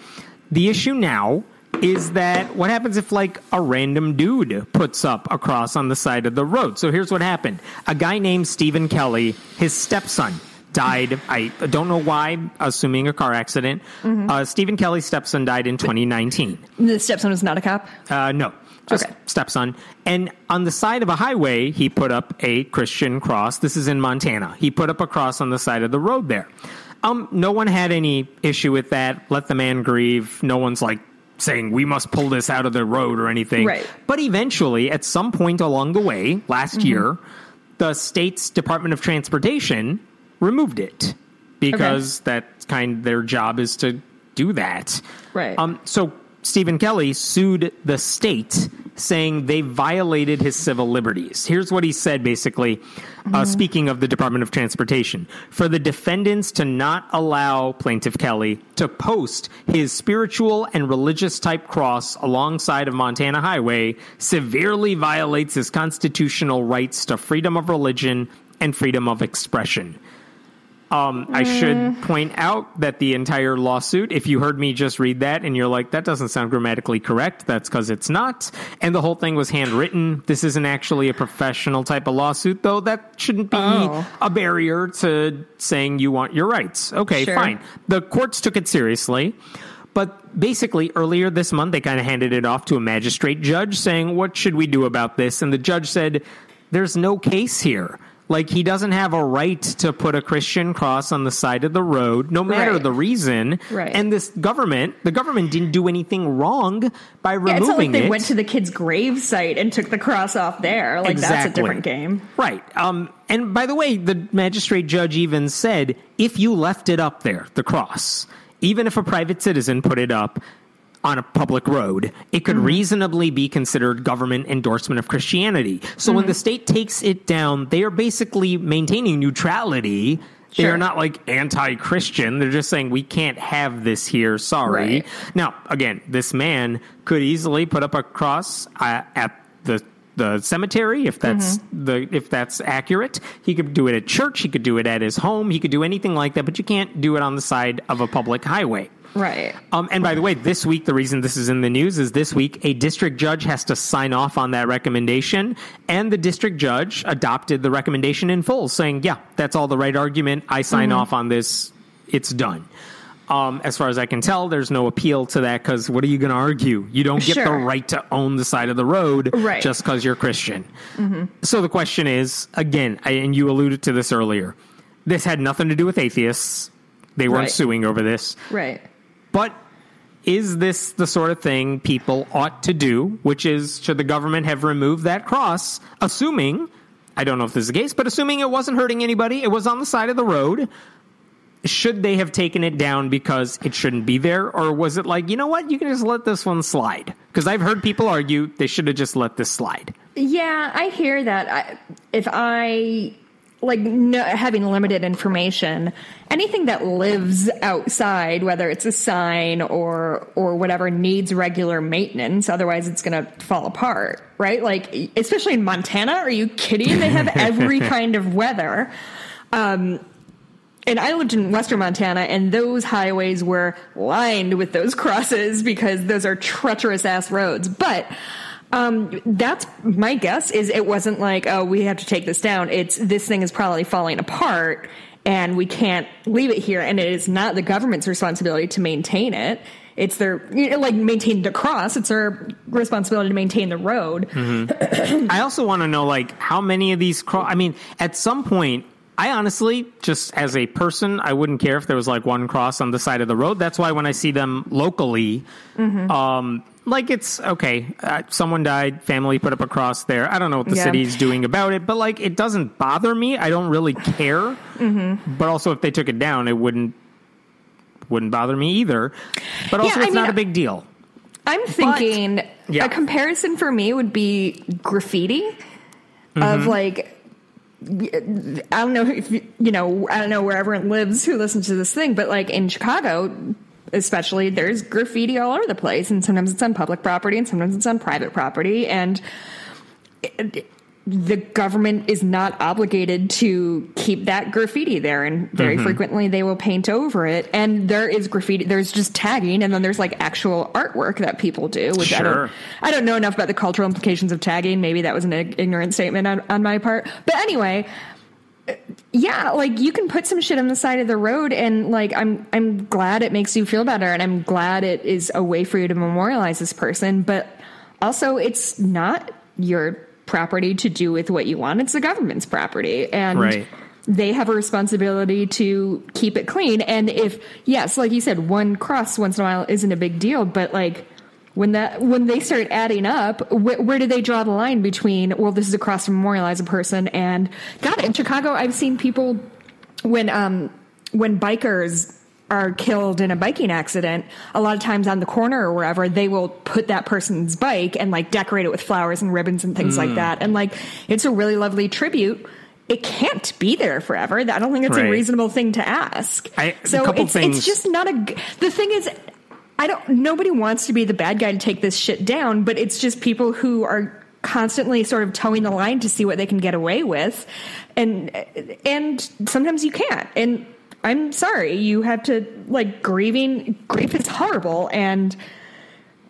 the issue now is that what happens if like a random dude puts up a cross on the side of the road? So here's what happened. A guy named Stephen Kelly, his stepson, died. I don't know why, assuming a car accident. Stephen Kelly's stepson died in 2019. The stepson was not a cop? No, just stepson. And on the side of a highway, he put up a Christian cross. This is in Montana. He put up a cross on the side of the road there. No one had any issue with that. Let the man grieve. No one's like saying we must pull this out of the road or anything. Right. But eventually, at some point along the way, last year, the state's Department of Transportation removed it because that's kind of their job is to do that. Right. So Stephen Kelly sued the state saying they violated his civil liberties. Here's what he said, basically, speaking of the Department of Transportation. For the defendants to not allow Plaintiff Kelly to post his spiritual and religious type cross alongside of Montana Highway severely violates his constitutional rights to freedom of religion and freedom of expression. I should point out that the entire lawsuit, if you heard me just read that and you're like, that doesn't sound grammatically correct, that's because it's not. And the whole thing was handwritten. This isn't actually a professional type of lawsuit, though. That shouldn't be a barrier to saying you want your rights. Okay, fine. The courts took it seriously. But basically, earlier this month, they kind of handed it off to a magistrate judge saying, what should we do about this? And the judge said, there's no case here. Like, he doesn't have a right to put a Christian cross on the side of the road, no matter the reason. Right. And the government didn't do anything wrong by removing it. It's not like they went to the kid's grave site and took the cross off there. Like, that's a different game. Right. And by the way, the magistrate judge even said, if you left it up there, the cross, even if a private citizen put it up on a public road, it could reasonably be considered government endorsement of Christianity. So when the state takes it down, they are basically maintaining neutrality. They are not like anti-Christian. They're just saying we can't have this here. Sorry. Right. Now, again, this man could easily put up a cross at the cemetery, if that's accurate. He could do it at church. He could do it at his home. He could do anything like that, but you can't do it on the side of a public highway. Right. And by the way, this week, the reason this is in the news is this week, a district judge has to sign off on that recommendation. And the district judge adopted the recommendation in full, saying, yeah, that's all the right argument. I sign off on this. It's done. As far as I can tell, there's no appeal to that, because what are you going to argue? You don't get the right to own the side of the road just because you're Christian. So the question is, again, and you alluded to this earlier, this had nothing to do with atheists. They weren't suing over this. Right. But is this the sort of thing people ought to do, which is, should the government have removed that cross, assuming, I don't know if this is the case, but assuming it wasn't hurting anybody, it was on the side of the road, should they have taken it down because it shouldn't be there? Or was it like, you know what, you can just let this one slide? Because I've heard people argue they should have just let this slide. Yeah, I hear that. Having limited information, anything that lives outside, whether it's a sign or whatever, needs regular maintenance. Otherwise, it's going to fall apart, right? Like, especially in Montana. Are you kidding? They have every kind of weather. And I lived in Western Montana, and those highways were lined with those crosses because those are treacherous ass roads. But that's my guess, is it wasn't like, oh, we have to take this down. It's, this thing is probably falling apart and we can't leave it here. And it is not the government's responsibility to maintain it. It's their, maintain the cross. It's their responsibility to maintain the road. I also want to know, like, how many of these at some point, I honestly, just as a person, I wouldn't care if there was like one cross on the side of the road. That's why when I see them locally, like, it's okay. Someone died, family put up a cross there. I don't know what the city's doing about it, but like, it doesn't bother me. I don't really care. But also, if they took it down, it wouldn't bother me either. But also, it's not a big deal. I'm thinking a comparison for me would be graffiti of like, I don't know if I don't know where everyone lives who listens to this thing, but like in Chicago, especially, there's graffiti all over the place, and sometimes it's on public property and sometimes it's on private property, and the government is not obligated to keep that graffiti there, and very frequently they will paint over it. And there is graffiti, there's just tagging, and then there's like actual artwork that people do, which I don't know enough about the cultural implications of tagging. Maybe that was an ignorant statement on my part, but anyway, yeah, like, you can put some shit on the side of the road, and like, I'm glad it makes you feel better, and I'm glad it is a way for you to memorialize this person, but also it's not your property to do with what you want. It's the government's property, and they have a responsibility to keep it clean. And if, yes, like you said, one cross once in a while isn't a big deal, but like, when they start adding up, where do they draw the line between, well, this is a cross to memorialize a person, and God, in Chicago, I've seen people when bikers are killed in a biking accident, a lot of times on the corner or wherever, they will put that person's bike and like decorate it with flowers and ribbons and things like that. And like, it's a really lovely tribute. It can't be there forever. I don't think that's a reasonable thing to ask. It's just not the thing is, nobody wants to be the bad guy to take this shit down, but it's just people who are constantly sort of towing the line to see what they can get away with. And sometimes you can't. And I'm sorry, you have to, like, grief is horrible, and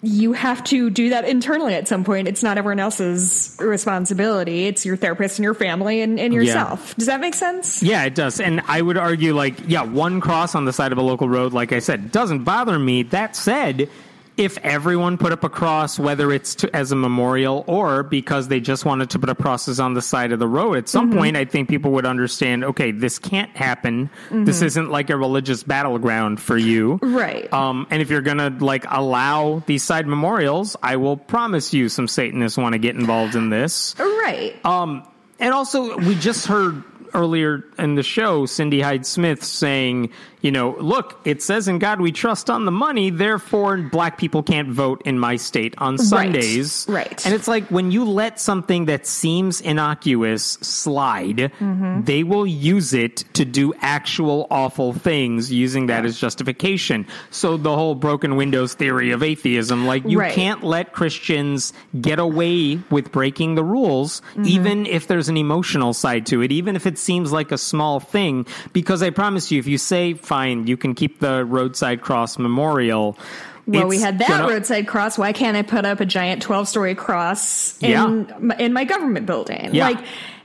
you have to do that internally at some point. It's not everyone else's responsibility. It's your therapist and your family and yourself. Does that make sense? Yeah, it does. And I would argue, like, one cross on the side of a local road, like I said, doesn't bother me. That said, if everyone put up a cross, whether it's as a memorial or because they just wanted to put up crosses on the side of the road, at some point, I think people would understand, okay, this can't happen. This isn't like a religious battleground for you. Right. And if you're going to like allow these side memorials, I will promise you some Satanists want to get involved in this. Right. And also, we just heard earlier in the show, Cindy Hyde-Smith saying, you know, look, it says in God we trust on the money, therefore black people can't vote in my state on Sundays. Right. And it's like when you let something that seems innocuous slide, they will use it to do actual awful things using that as justification. So the whole broken windows theory of atheism, like you can't let Christians get away with breaking the rules, even if there's an emotional side to it, even if it seems like a small thing, because I promise you, if you say, fine, you can keep the roadside cross memorial. Well, we had that roadside cross. Why can't I put up a giant 12-story cross in my government building? Yeah. Like,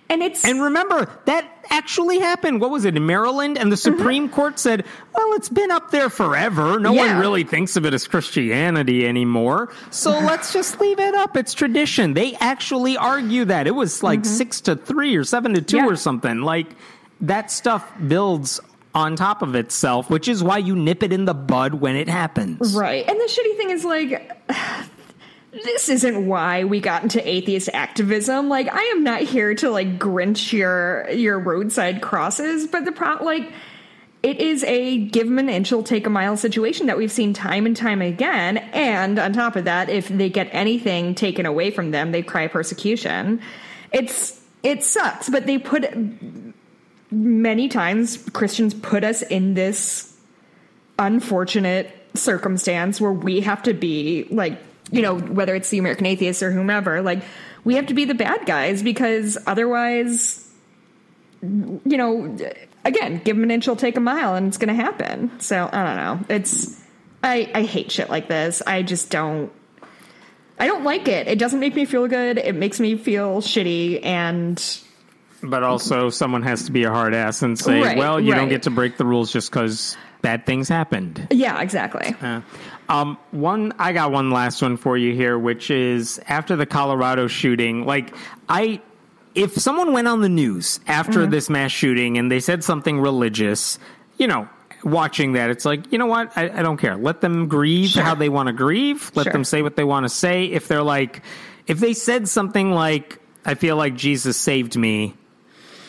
and remember, that actually happened. What was it, in Maryland? And the Supreme Court said, well, it's been up there forever. No one really thinks of it as Christianity anymore. So let's just leave it up. It's tradition. They actually argue that. It was like 6-3 or 7-2 or something. Like, that stuff builds on top of itself, which is why you nip it in the bud when it happens. Right. And the shitty thing is, like, this isn't why we got into atheist activism. Like, I am not here to, like, Grinch your roadside crosses, but it is a give them an inch, you'll take a mile situation that we've seen time and time again. And on top of that, if they get anything taken away from them, they cry persecution. It sucks, but they put... Many times Christians put us in this unfortunate circumstance where we have to be like, you know, whether it's the American Atheists or whomever, like we have to be the bad guys because otherwise, you know, again, give them an inch, you'll take a mile and it's going to happen. So I don't know. I hate shit like this. I don't like it. It doesn't make me feel good. It makes me feel shitty. But also, someone has to be a hard ass and say, you don't get to break the rules just because bad things happened. Yeah, exactly. I got one last one for you here, which is after the Colorado shooting, like, if someone went on the news after this mass shooting and they said something religious, you know, watching that, it's like, you know what? I don't care. Let them grieve how they want to grieve. Let them say what they want to say. If they said something like, I feel like Jesus saved me,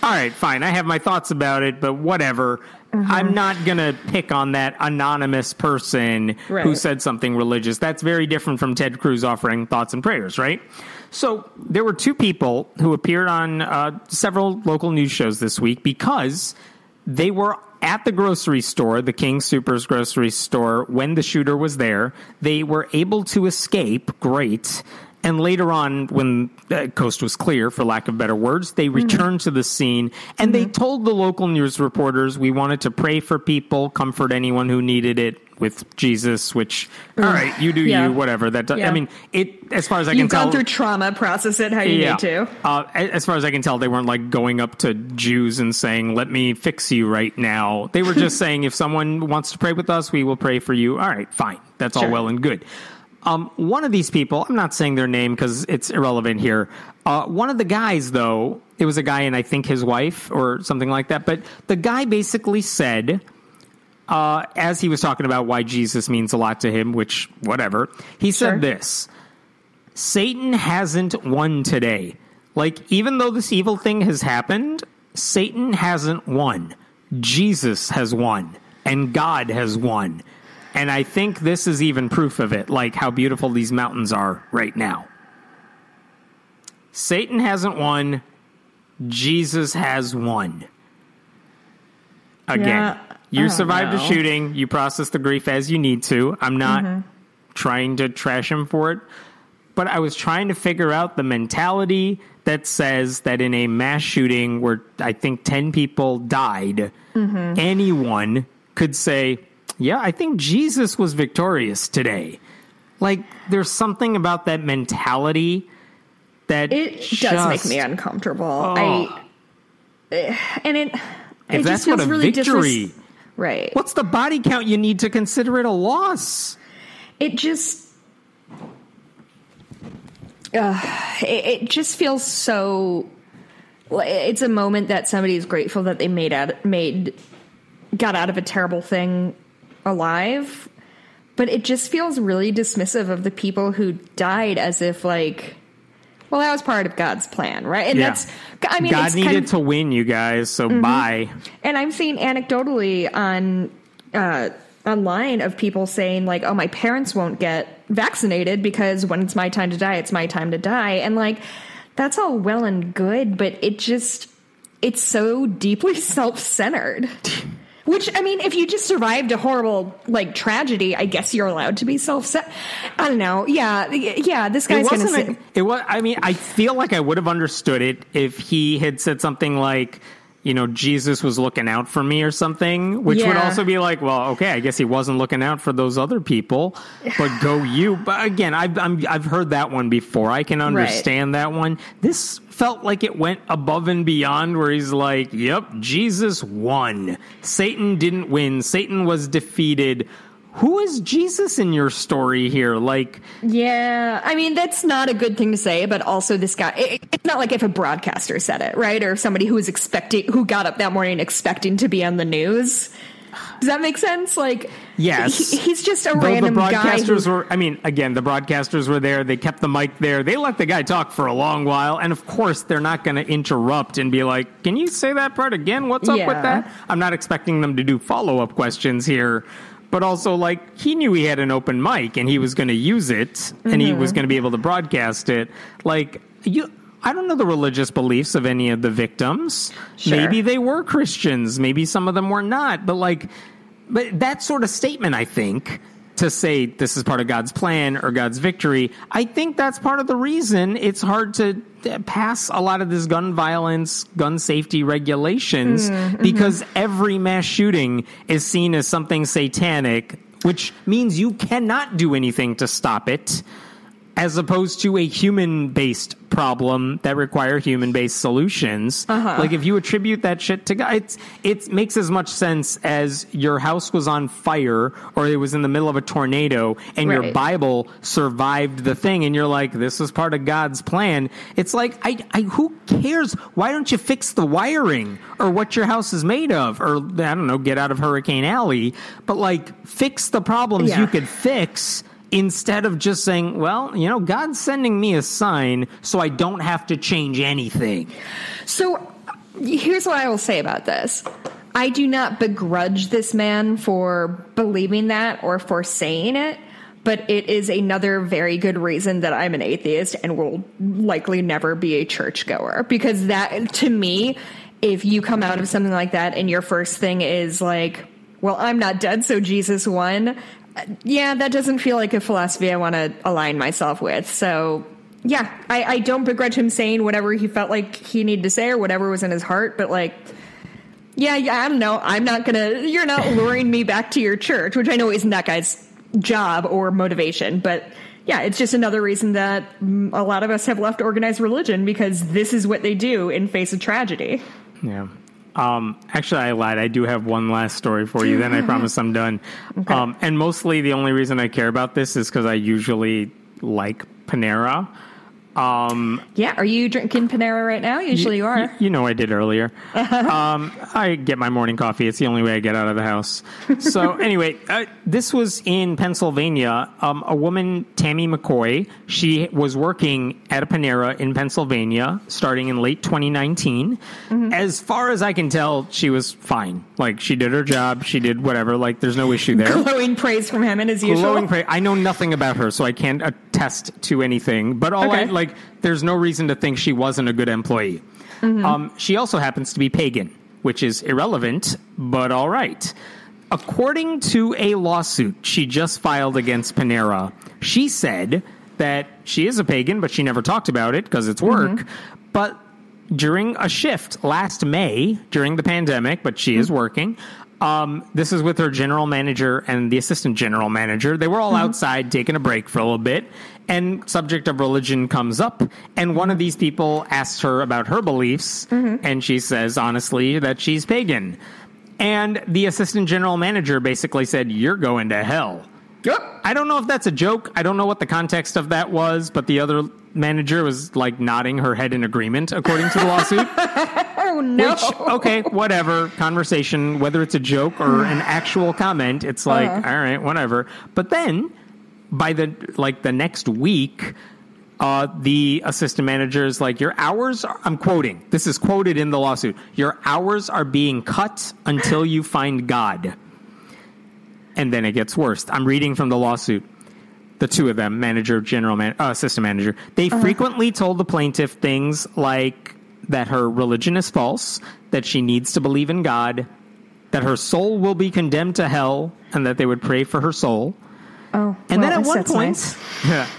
all right, fine. I have my thoughts about it, but whatever. I'm not going to pick on that anonymous person who said something religious. That's very different from Ted Cruz offering thoughts and prayers, right? So there were two people who appeared on several local news shows this week because they were at the grocery store, the King Soopers grocery store, when the shooter was there. They were able to escape. Great. And later on, when the coast was clear, for lack of better words, they returned to the scene and they told the local news reporters, we wanted to pray for people, comfort anyone who needed it with Jesus, which, all right, you do you, whatever. I mean, as far as I can tell. You've gone through trauma, process it how you need to. As far as I can tell, they weren't like going up to Jews and saying, let me fix you right now. They were just saying, if someone wants to pray with us, we will pray for you. All right, fine. That's all well and good. One of these people, I'm not saying their name because it's irrelevant here. One of the guys, though, it was a guy and I think his wife or something like that. But the guy basically said, as he was talking about why Jesus means a lot to him, which whatever, he said this: Satan hasn't won today. Like, even though this evil thing has happened, Satan hasn't won. Jesus has won and God has won. And I think this is even proof of it, like how beautiful these mountains are right now. Satan hasn't won. Jesus has won. Again, you survived a shooting. You process the grief as you need to. I'm not trying to trash him for it. But I was trying to figure out the mentality that says that in a mass shooting where I think 10 people died, anyone could say, yeah, I think Jesus was victorious today. Like, there's something about that mentality that does make me uncomfortable. If that's what a really victory, right? What's the body count you need to consider it a loss? It just It just feels so. It's a moment that somebody's grateful that they got out of a terrible thing alive, but it just feels really dismissive of the people who died, as if like, well, that was part of God's plan, right? And that's, I mean, God needed to win, you guys, so bye. And I'm seeing anecdotally on online of people saying like, oh, my parents won't get vaccinated because when it's my time to die, it's my time to die. And like, that's all well and good, but it's so deeply self-centered. Which, I mean, if you just survived a horrible, like, tragedy, I guess you're allowed to be self-centered. I don't know. Yeah, this guy's going to say... I mean, I feel like I would have understood it if he had said something like, you know, Jesus was looking out for me or something, which would also be like, well, okay, I guess he wasn't looking out for those other people, but go you. But again, I've heard that one before. I can understand that one. This felt like it went above and beyond, where he's like, yep, Jesus won. Satan didn't win. Satan was defeated. Who is Jesus in your story here? Like, yeah, I mean, that's not a good thing to say, but also this guy, it's not like if a broadcaster said it, right? Or somebody who got up that morning expecting to be on the news. Does that make sense? Like, yes. He's just a random guy. The broadcasters were there. They kept the mic there. They let the guy talk for a long while. And of course, they're not going to interrupt and be like, can you say that part again? What's up with that? I'm not expecting them to do follow-up questions here. But also, like, he knew he had an open mic and he was going to use it and he was going to be able to broadcast it. Like, I don't know the religious beliefs of any of the victims. Sure. Maybe they were Christians. Maybe some of them were not. But that sort of statement, I think, to say this is part of God's plan or God's victory, I think that's part of the reason it's hard to pass a lot of this gun violence, gun safety regulations, because every mass shooting is seen as something satanic, which means you cannot do anything to stop it, as opposed to a human-based problem that require human-based solutions. Like, if you attribute that shit to God, it makes as much sense as your house was on fire or it was in the middle of a tornado and your Bible survived the thing and you're like, this is part of God's plan. It's like, who cares? Why don't you fix the wiring or what your house is made of? Or, I don't know, get out of Hurricane Alley. But, like, fix the problems you could fix, instead of just saying, well, you know, God's sending me a sign so I don't have to change anything. So here's what I will say about this. I do not begrudge this man for believing that or for saying it, but it is another very good reason that I'm an atheist and will likely never be a churchgoer. Because that, to me, if you come out of something like that and your first thing is like, well, I'm not dead, so Jesus won. Yeah, that doesn't feel like a philosophy I want to align myself with. So, yeah, I don't begrudge him saying whatever he felt like he needed to say or whatever was in his heart. But, like, yeah, I don't know. You're not luring me back to your church, which I know isn't that guy's job or motivation. But, yeah, it's just another reason that a lot of us have left organized religion, because this is what they do in face of tragedy. Yeah. Actually, I lied. I do have one last story for you. Then I promise I'm done. Okay. And mostly the only reason I care about this is because I usually like Panera. Yeah, are you drinking Panera right now? Usually you are. You know I did earlier. I get my morning coffee. It's the only way I get out of the house. So anyway, this was in Pennsylvania. A woman, Tammy McCoy, she was working at a Panera in Pennsylvania starting in late 2019. As far as I can tell, she was fine. Like, she did her job. She did whatever. Like, there's no issue there. Glowing praise from him, and as usual. Glowing praise. I know nothing about her, so I can't attest to anything. But all there's no reason to think she wasn't a good employee. She also happens to be pagan, which is irrelevant, but all right. According to a lawsuit she just filed against Panera, she said that she is a pagan, but she never talked about it because it's work. But during a shift last May, during the pandemic, but she is working, this is with her general manager and the assistant general manager. They were all outside taking a break for a little bit, and subject of religion comes up. And one of these people asks her about her beliefs, and she says, honestly, that she's pagan. And the assistant general manager basically said, you're going to hell. Yep. I don't know if that's a joke. I don't know what the context of that was, but the other manager was like nodding her head in agreement, according to the lawsuit. Oh, no. Which, okay, whatever. Conversation, whether it's a joke or an actual comment, it's like, all right, whatever. But then, by the next week, the assistant manager is like, your hours are, I'm quoting, this is quoted in the lawsuit, your hours are being cut until you find God. And then it gets worse. I'm reading from the lawsuit. The two of them, manager, assistant manager, they frequently told the plaintiff things like that her religion is false, that she needs to believe in God, that her soul will be condemned to hell, and that they would pray for her soul. Oh, and then at one point, nice.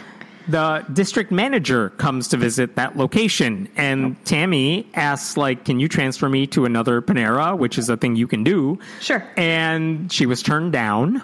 The district manager comes to visit that location, and Tammy asks, like, can you transfer me to another Panera, which is a thing you can do. Sure. And she was turned down.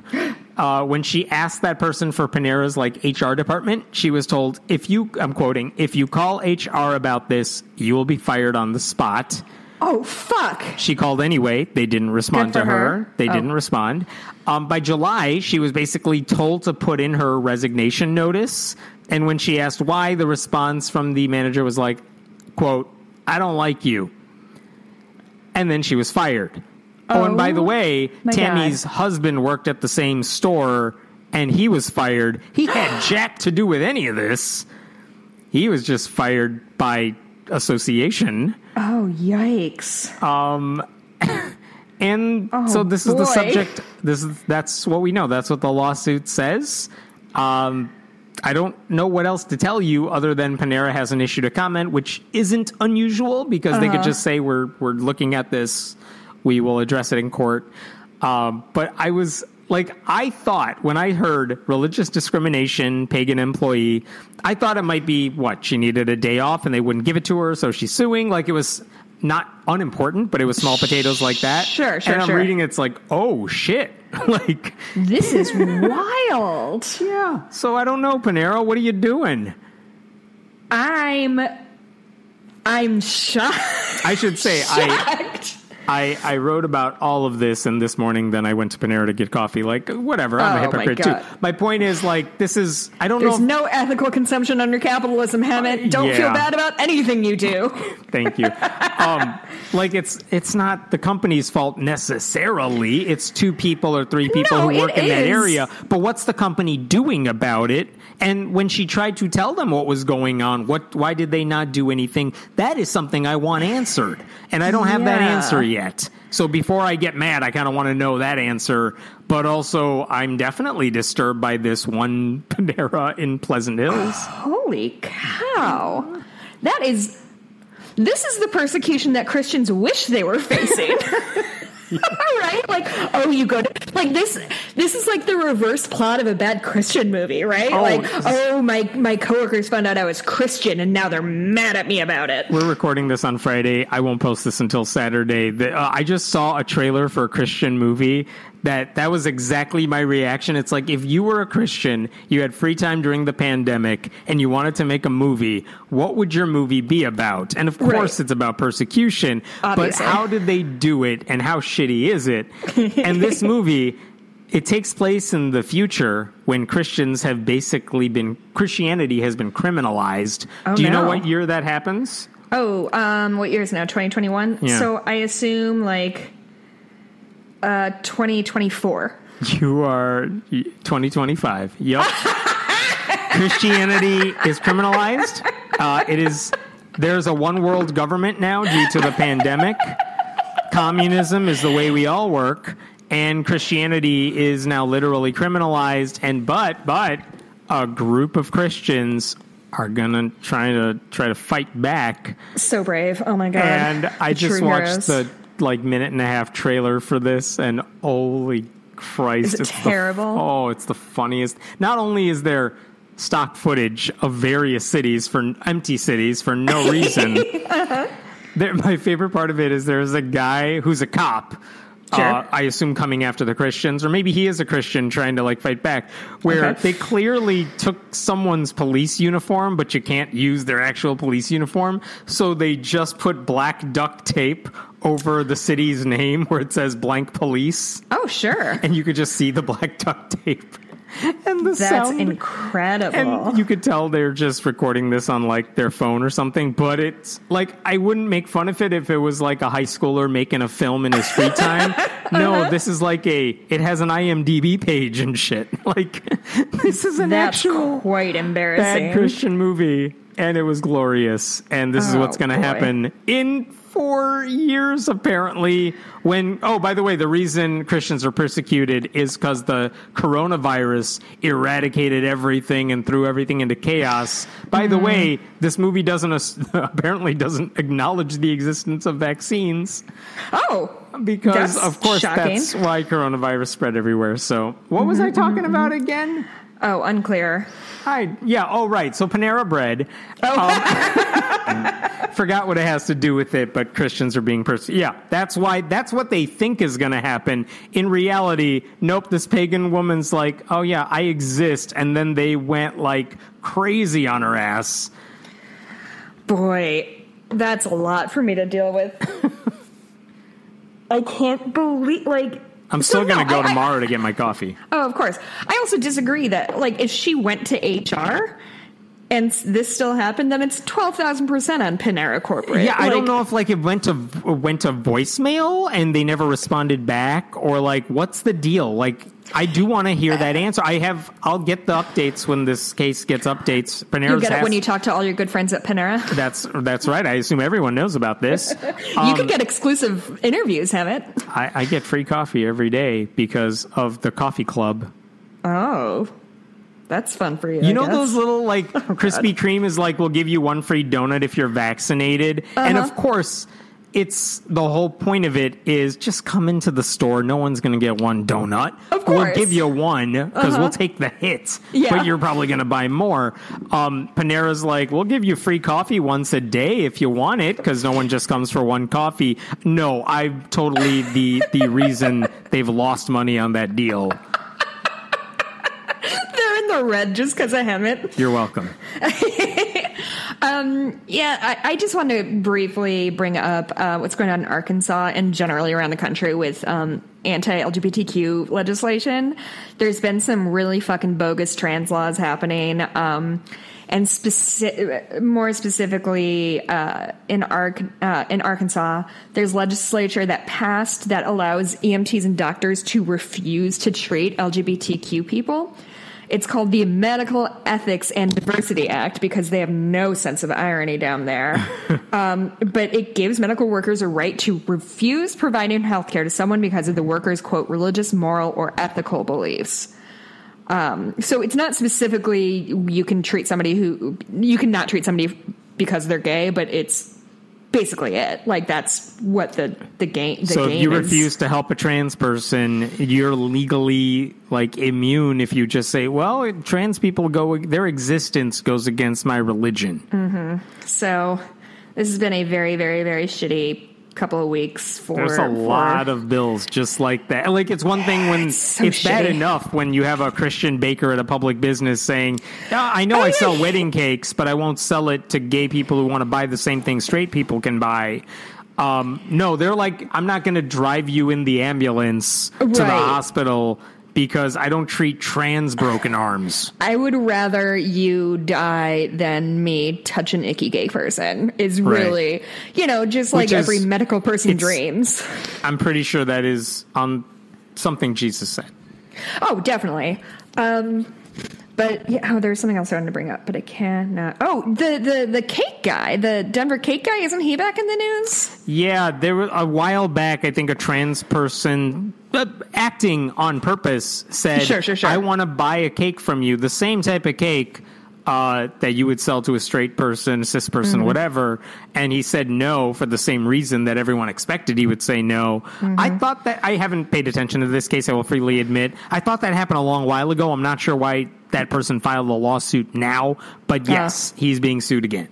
When she asked that person for Panera's, like, HR department, she was told, I'm quoting, if you call HR about this, you will be fired on the spot. Oh, fuck. She called anyway. They didn't respond to her. They didn't respond. By July, she was basically told to put in her resignation notice. And when she asked why, the response from the manager was like, quote, I don't like you. And then she was fired. Oh, and by the way, Tammy's husband worked at the same store, and he was fired. He had jack to do with any of this. He was just fired by association. Oh, yikes. So this is the subject. That's what we know. That's what the lawsuit says. I don't know what else to tell you other than Panera hasn't issued a comment, which isn't unusual because they could just say we're looking at this. We will address it in court. But I was like, I thought when I heard religious discrimination, pagan employee, I thought it might be she needed a day off and they wouldn't give it to her, so she's suing. Like, it was not unimportant, but it was small potatoes like that. Sure. And I'm reading, it's like, oh shit. Like, this is wild. Yeah. So I don't know, Panera, what are you doing? I'm shocked. I should say, I wrote about all of this, and this morning, then I went to Panera to get coffee. Like, whatever, I'm a hypocrite too. My point is, like, this is, I don't know. There's no ethical consumption under capitalism, Hammett. Don't feel bad about anything you do. Thank you. Like, it's not the company's fault necessarily. It's two people or three people who work in that area. But what's the company doing about it? And when she tried to tell them what was going on, why did they not do anything? That is something I want answered. And I don't have that answer yet. So before I get mad, I kind of want to know that answer. But also, I'm definitely disturbed by this one Panera in Pleasant Hills. Holy cow. This is the persecution that Christians wish they were facing. Right? Like, you go to, like, this is like the reverse plot of a bad Christian movie, right? My coworkers found out I was Christian and now they're mad at me about it. We're recording this on Friday. I won't post this until Saturday. I just saw a trailer for a Christian movie that was exactly my reaction. It's like, if you were a Christian, you had free time during the pandemic, and you wanted to make a movie, what would your movie be about? And of course, it's about persecution. Obviously. But how did they do it, and how shitty is it? And this movie, it takes place in the future when Christianity has been criminalized. Do you know what year that happens? What year is it now? 2021? Yeah. So I assume, like, 2024. You are 2025. Yep. Christianity is criminalized. There's a one world government now due to the pandemic. Communism is the way we all work, and Christianity is now literally criminalized. And but a group of Christians are gonna try to fight back. So brave! Oh my god! And I just watched the minute and a half trailer for this, and holy Christ, it's terrible. It's the funniest. Not only is there stock footage of various cities empty cities for no reason. My favorite part of it is there's a guy who's a cop. Sure. I assume coming after the Christians, or maybe he is a Christian trying to fight back, where they clearly took someone's police uniform, but you can't use their actual police uniform. So they just put black duct tape over the city's name where it says blank police. Oh, sure. And you could just see the black duct tape. And the That's sound, incredible. and you could tell they're just recording this on like their phone or something, but it's like, I wouldn't make fun of it if it was like a high schooler making a film in his free time. No, this is like it has an IMDb page and shit. Like, this is an That's actual quite embarrassing. bad Christian movie, and it was glorious. And this is what's going to happen in 4 years, apparently, when, oh, by the way, the reason Christians are persecuted is because the coronavirus eradicated everything and threw everything into chaos. By the way, this movie apparently doesn't acknowledge the existence of vaccines. Oh, because, that's of course, shocking. that's why coronavirus spread everywhere. So what was I talking about again? Oh, unclear. Right. So Panera Bread. Forgot what it has to do with it, but Christians are being persecuted. Yeah, that's what they think is going to happen. In reality, nope, this pagan woman's like, oh yeah, I exist. And then they went like crazy on her ass. Boy, that's a lot for me to deal with. I can't believe, like... I'm still going to go tomorrow to get my coffee. Oh, of course. I also disagree that, like, if she went to HR and this still happened, then it's 12,000% on Panera Corporate. Yeah, I don't know if, like, it went to voicemail and they never responded back, or, like, what's the deal? Like, I do want to hear that answer. I'll get the updates when this case gets updates. You'll get it when you talk to all your good friends at Panera. That's right. I assume everyone knows about this. You could get exclusive interviews, Hammett. I get free coffee every day because of the coffee club. Oh, that's fun for you. You know those little, like, Krispy Kreme is like, we'll give you one free donut if you're vaccinated. And of course, it's the whole point of it is just come into the store. No one's going to get one donut. Of course. We'll give you one because we'll take the hit, but you're probably going to buy more. Panera's like, we'll give you free coffee once a day if you want it because no one just comes for one coffee. No, I'm totally the reason they've lost money on that deal. They're in the red just because of Hammett. You're welcome. I just want to briefly bring up what's going on in Arkansas and generally around the country with anti-LGBTQ legislation. There's been some really fucking bogus trans laws happening, and more specifically in Arkansas, there's legislature that passed that allows EMTs and doctors to refuse to treat LGBTQ people. It's called the Medical Ethics and Diversity Act because they have no sense of irony down there. But it gives medical workers a right to refuse providing health care to someone because of the worker's, quote, religious, moral, or ethical beliefs. So it's not specifically you cannot treat somebody because they're gay, but it's basically it. Like, that's what the game so game if you is. refuse to help a trans person, you're legally, like, immune if you just say, well, trans people their existence goes against my religion. Mm-hmm. So this has been a very, very, very shitty couple of weeks There's a lot of bills just like that. Like, it's one thing when it's bad enough when you have a Christian baker at a public business saying, I know I sell wedding cakes, but I won't sell it to gay people who want to buy the same thing straight people can buy. No, they're like, I'm not going to drive you in the ambulance to the hospital because I don't treat trans broken arms. I would rather you die than me touch an icky gay person is really, just like every medical person dreams. I'm pretty sure that is something Jesus said. Oh, definitely. But there's something else I wanted to bring up, but I cannot. Oh, the cake guy, the Denver cake guy, isn't he back in the news? Yeah, there was a while back, I think a trans person acting on purpose said, sure. I want to buy a cake from you, the same type of cake that you would sell to a straight person, a cis person, whatever. And he said no for the same reason that everyone expected he would say no. I thought that, I haven't paid attention to this case, I will freely admit. I thought that happened a long while ago. I'm not sure why that person filed a lawsuit now, but yes, he's being sued again.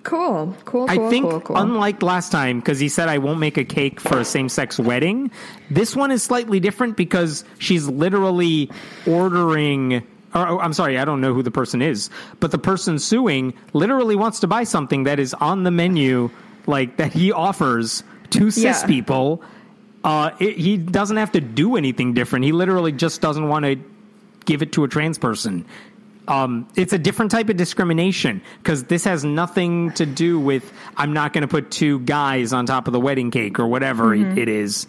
Cool. I think, unlike last time, because he said I won't make a cake for a same-sex wedding, this one is slightly different because she's literally ordering... I'm sorry, I don't know who the person is, but the person suing literally wants to buy something that is on the menu, like, that he offers to cis people. He doesn't have to do anything different. He literally just doesn't want to give it to a trans person. It's a different type of discrimination because this has nothing to do with I'm not going to put two guys on top of the wedding cake or whatever it is.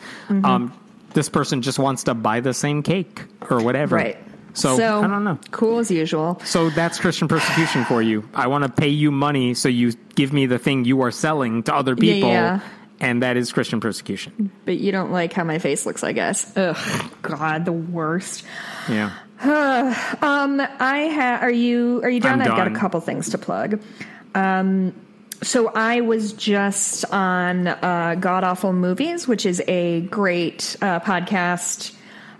This person just wants to buy the same cake or whatever. Right. So I don't know. Cool as usual. So that's Christian persecution for you. I want to pay you money so you give me the thing you are selling to other people. Yeah. And that is Christian persecution. But you don't like how my face looks, I guess. Ugh, God, the worst. Yeah. Are you done? I've got a couple things to plug. So I was just on God Awful Movies, which is a great podcast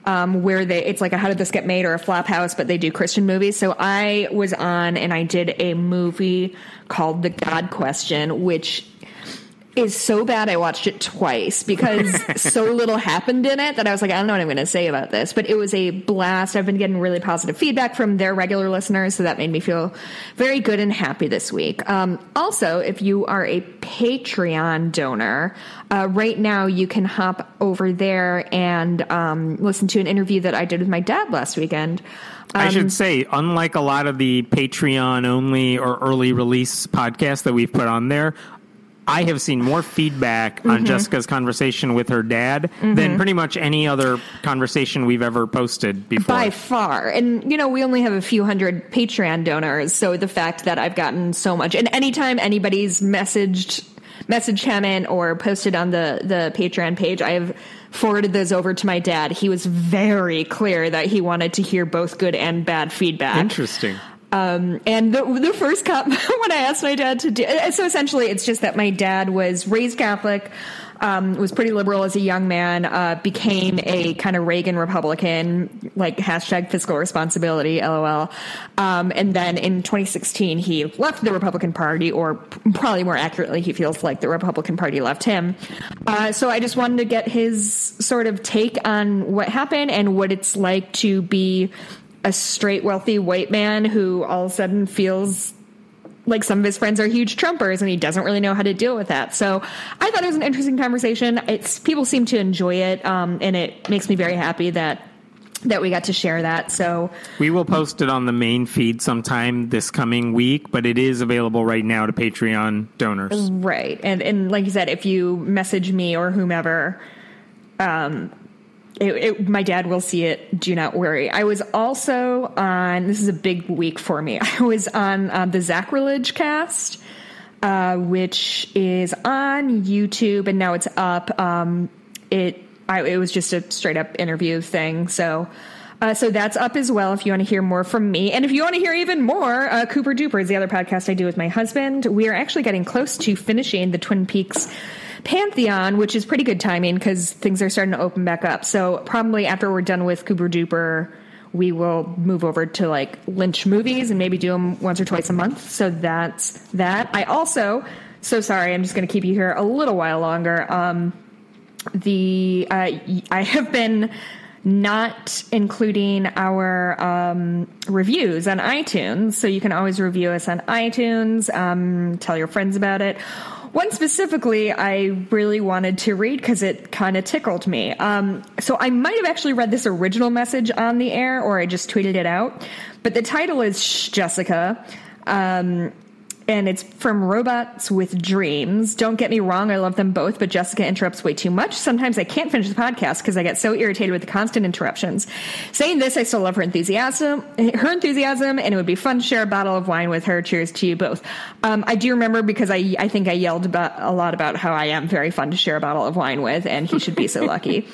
where it's like a How Did This Get Made or a Flop House, but they do Christian movies. So I was on and I did a movie called The God Question, which is so bad I watched it twice because so little happened in it that I was like, I don't know what I'm going to say about this. But it was a blast. I've been getting really positive feedback from their regular listeners, so that made me feel very good and happy this week. Also, if you are a Patreon donor, right now you can hop over there and listen to an interview that I did with my dad last weekend. I should say, unlike a lot of the Patreon only or early release podcasts that we've put on there, I have seen more feedback on Jessica's conversation with her dad than pretty much any other conversation we've ever posted before. By far. And, we only have a few hundred Patreon donors. So the fact that I've gotten so much, and anytime anybody's messaged him in or posted on the Patreon page, I have forwarded those over to my dad. He was very clear that he wanted to hear both good and bad feedback. Interesting. And the first when I asked my dad to do, so essentially it's just that my dad was raised Catholic, was pretty liberal as a young man, became a kind of Reagan Republican, like hashtag fiscal responsibility, LOL. And then in 2016, he left the Republican Party, or probably more accurately, he feels like the Republican Party left him. So I just wanted to get his sort of take on what happened and what it's like to be a straight, wealthy white man who all of a sudden feels like some of his friends are huge Trumpers and he doesn't really know how to deal with that. So I thought it was an interesting conversation. People seem to enjoy it. And it makes me very happy that we got to share that. So we will post it on the main feed sometime this coming week, but it is available right now to Patreon donors. Right. And like you said, if you message me or whomever, my dad will see it. Do not worry. I was also on, this is a big week for me. I was on the Sacrilege cast, which is on YouTube and now it's up. It was just a straight up interview thing. So that's up as well if you want to hear more from me. And if you want to hear even more, Cooper Duper is the other podcast I do with my husband. We are actually getting close to finishing the Twin Peaks Pantheon, which is pretty good timing because things are starting to open back up. So probably after we're done with Cooper Duper, we will move over to like Lynch movies and maybe do them once or twice a month. So that's that. I also, so sorry, I'm just going to keep you here a little while longer. I have been not including our reviews on iTunes. So you can always review us on iTunes, tell your friends about it. One specifically I really wanted to read because it kind of tickled me. So I might have actually read this original message on the air or I just tweeted it out. But the title is Shh, Jessica. And it's from Robots with Dreams. Don't get me wrong, I love them both, but Jessica interrupts way too much. Sometimes I can't finish the podcast because I get so irritated with the constant interruptions. Saying this, I still love her enthusiasm, and it would be fun to share a bottle of wine with her. Cheers to you both. I do remember because I think I yelled a lot about how I am very fun to share a bottle of wine with, and he should be so lucky.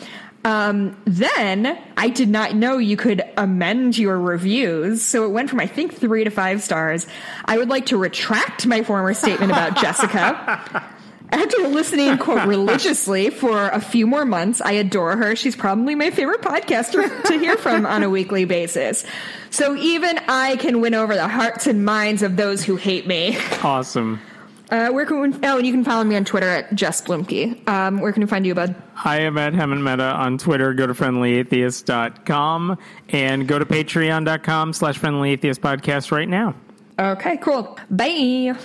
Then I did not know you could amend your reviews. So it went from, I think, 3 to 5 stars. I would like to retract my former statement about Jessica. After listening, quote, religiously for a few more months, I adore her. She's probably my favorite podcaster to hear from on a weekly basis. So even I can win over the hearts and minds of those who hate me. Awesome. And you can follow me on Twitter at JessBlumke. Where can we find you, bud? I am at Hemon Meta on Twitter. Go to friendlyatheist.com and go to patreon.com/friendlyatheist podcast right now. Okay, cool. Bye.